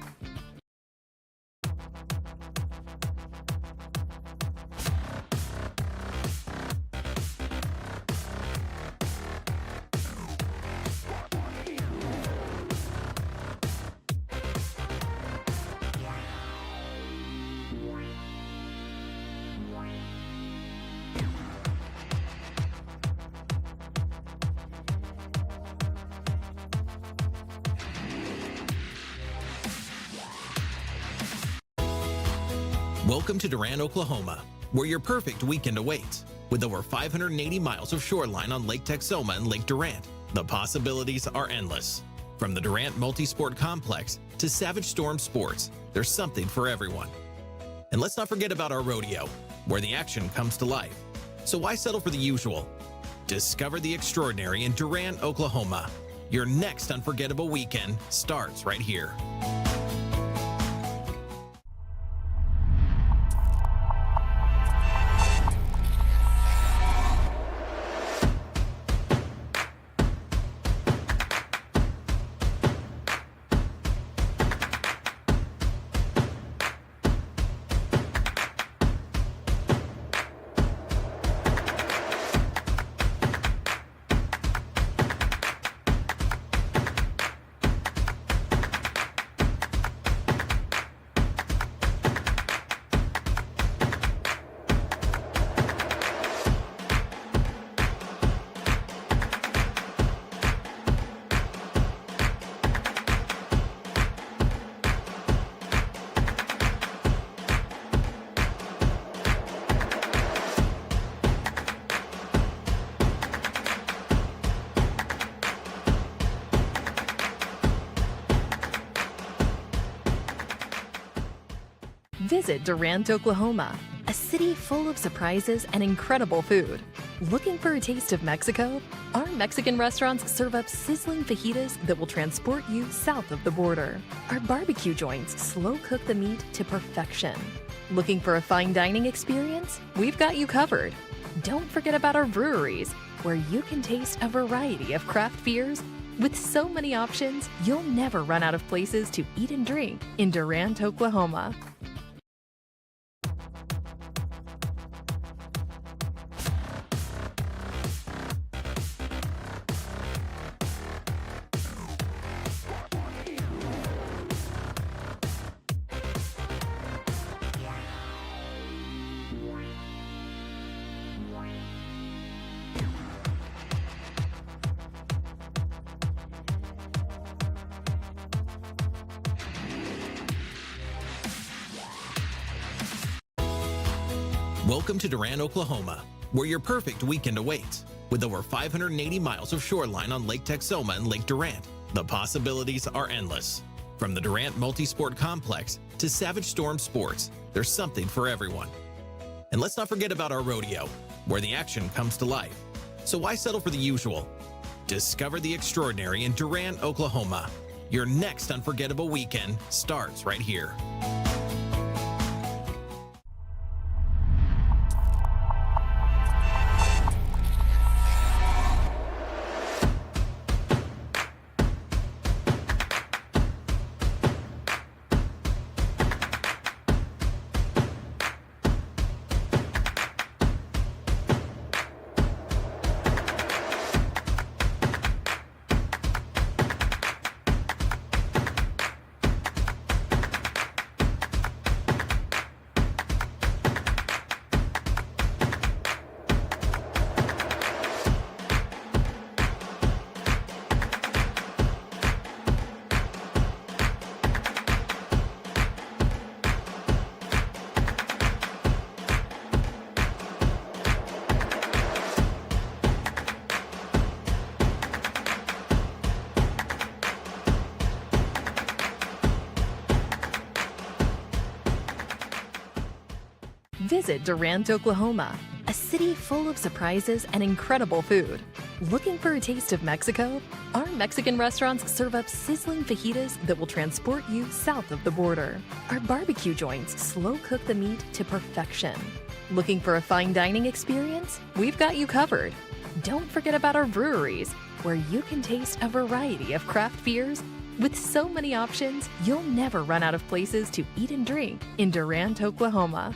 Welcome to Durant, Oklahoma, where your perfect weekend awaits. With over 580 miles of shoreline on Lake Texoma and Lake Durant, the possibilities are endless. From the Durant Multi-Sport Complex to Savage Storm Sports, there's something for everyone. And let's not forget about our rodeo, where the action comes to life. So why settle for the usual? Discover the extraordinary in Durant, Oklahoma. Your next unforgettable weekend starts right here. Visit Durant, Oklahoma, a city full of surprises and incredible food. Looking for a taste of Mexico? Our Mexican restaurants serve up sizzling fajitas that will transport you south of the border. Our barbecue joints slow cook the meat to perfection. Looking for a fine dining experience? We've got you covered. Don't forget about our breweries, where you can taste a variety of craft beers. With so many options, you'll never run out of places to eat and drink in Durant, Oklahoma. Welcome to Durant, Oklahoma, where your perfect weekend awaits. With over 580 miles of shoreline on Lake Texoma and Lake Durant, the possibilities are endless. From the Durant Multi-Sport Complex to Savage Storm Sports, there's something for everyone. And let's not forget about our rodeo, where the action comes to life. So why settle for the usual? Discover the extraordinary in Durant, Oklahoma. Your next unforgettable weekend starts right here. Visit Durant, Oklahoma, a city full of surprises and incredible food. Looking for a taste of Mexico? Our Mexican restaurants serve up sizzling fajitas that will transport you south of the border. Our barbecue joints slow cook the meat to perfection. Looking for a fine dining experience? We've got you covered. Don't forget about our breweries, where you can taste a variety of craft beers. With so many options, you'll never run out of places to eat and drink in Durant, Oklahoma.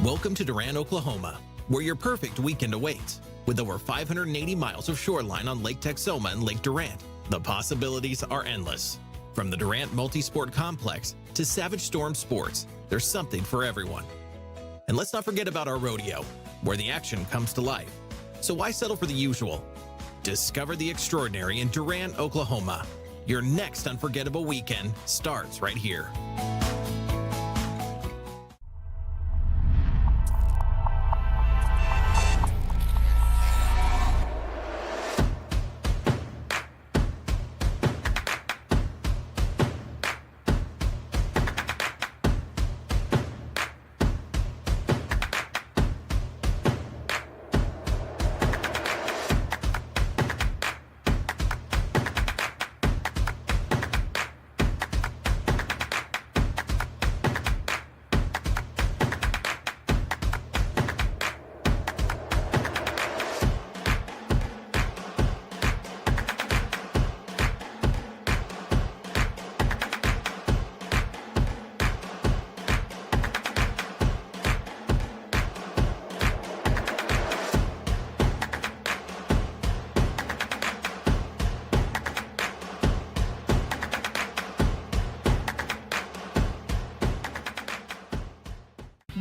Welcome to Durant, Oklahoma, where your perfect weekend awaits. With over 580 miles of shoreline on Lake Texoma and Lake Durant, the possibilities are endless. From the Durant Multi-Sport Complex to Savage Storm Sports, there's something for everyone. And let's not forget about our rodeo, where the action comes to life. So why settle for the usual? Discover the extraordinary in Durant, Oklahoma. Your next unforgettable weekend starts right here.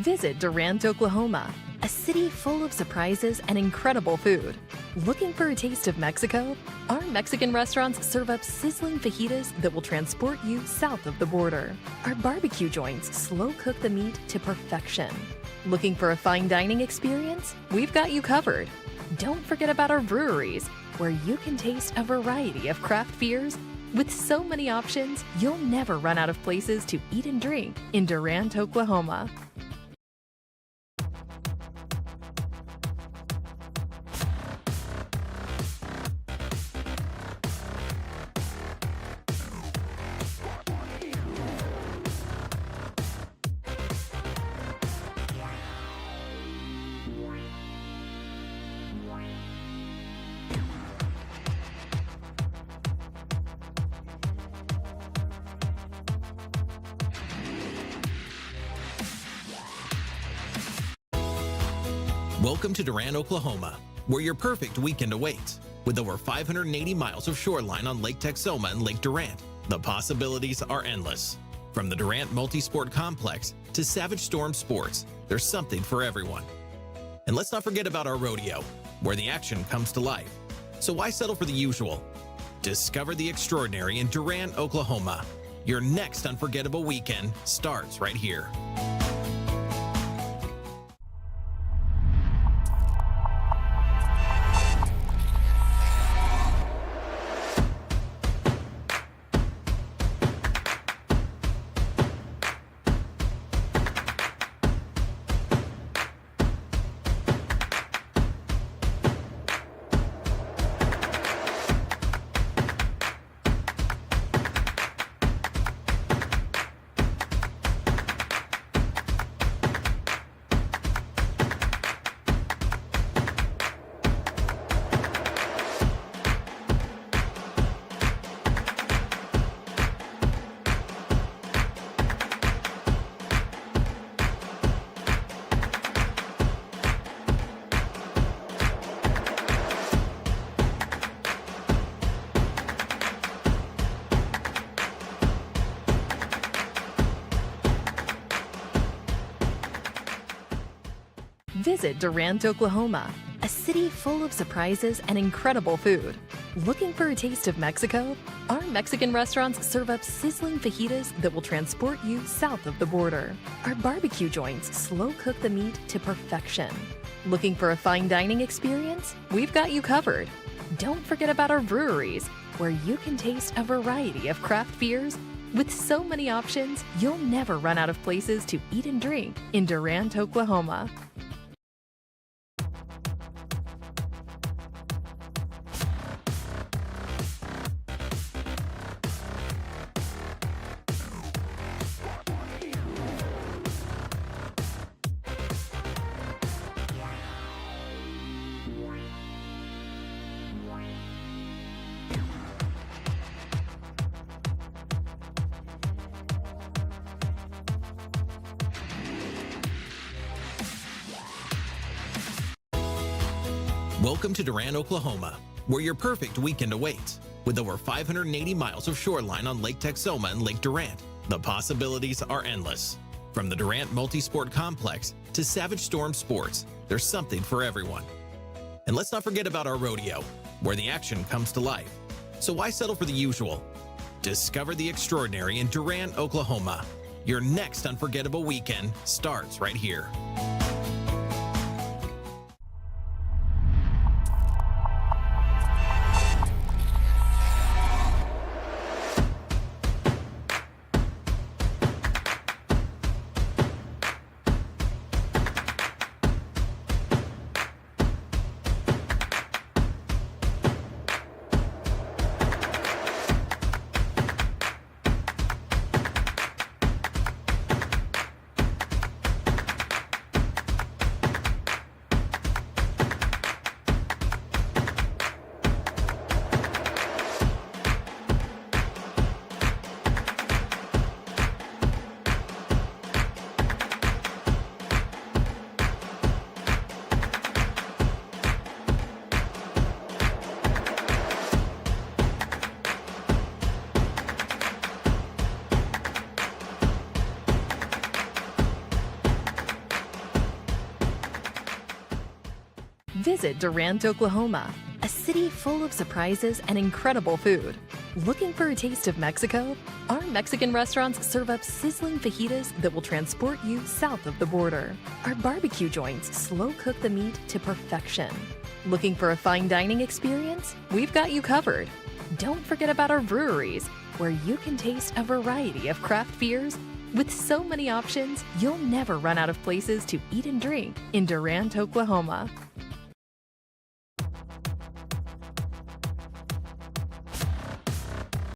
Visit Durant, Oklahoma, a city full of surprises and incredible food. Looking for a taste of Mexico? Our Mexican restaurants serve up sizzling fajitas that will transport you south of the border. Our barbecue joints slow cook the meat to perfection. Looking for a fine dining experience? We've got you covered. Don't forget about our breweries, where you can taste a variety of craft beers. With so many options, you'll never run out of places to eat and drink in Durant, Oklahoma. Welcome to Durant, Oklahoma, where your perfect weekend awaits. With over 580 miles of shoreline on Lake Texoma and Lake Durant, the possibilities are endless. From the Durant Multi-Sport Complex to Savage Storm Sports, there's something for everyone. And let's not forget about our rodeo, where the action comes to life. So why settle for the usual? Discover the extraordinary in Durant, Oklahoma. Your next unforgettable weekend starts right here. Visit Durant, Oklahoma, a city full of surprises and incredible food. Looking for a taste of Mexico? Our Mexican restaurants serve up sizzling fajitas that will transport you south of the border. Our barbecue joints slow cook the meat to perfection. Looking for a fine dining experience? We've got you covered. Don't forget about our breweries, where you can taste a variety of craft beers. With so many options, you'll never run out of places to eat and drink in Durant, Oklahoma. Welcome to Durant, Oklahoma, where your perfect weekend awaits. With over 580 miles of shoreline on Lake Texoma and Lake Durant, the possibilities are endless. From the Durant Multi-Sport Complex to Savage Storm Sports, there's something for everyone. And let's not forget about our rodeo, where the action comes to life. So why settle for the usual? Discover the extraordinary in Durant, Oklahoma. Your next unforgettable weekend starts right here. Visit Durant, Oklahoma, a city full of surprises and incredible food. Looking for a taste of Mexico? Our Mexican restaurants serve up sizzling fajitas that will transport you south of the border. Our barbecue joints slow cook the meat to perfection. Looking for a fine dining experience? We've got you covered. Don't forget about our breweries, where you can taste a variety of craft beers. With so many options, you'll never run out of places to eat and drink in Durant, Oklahoma.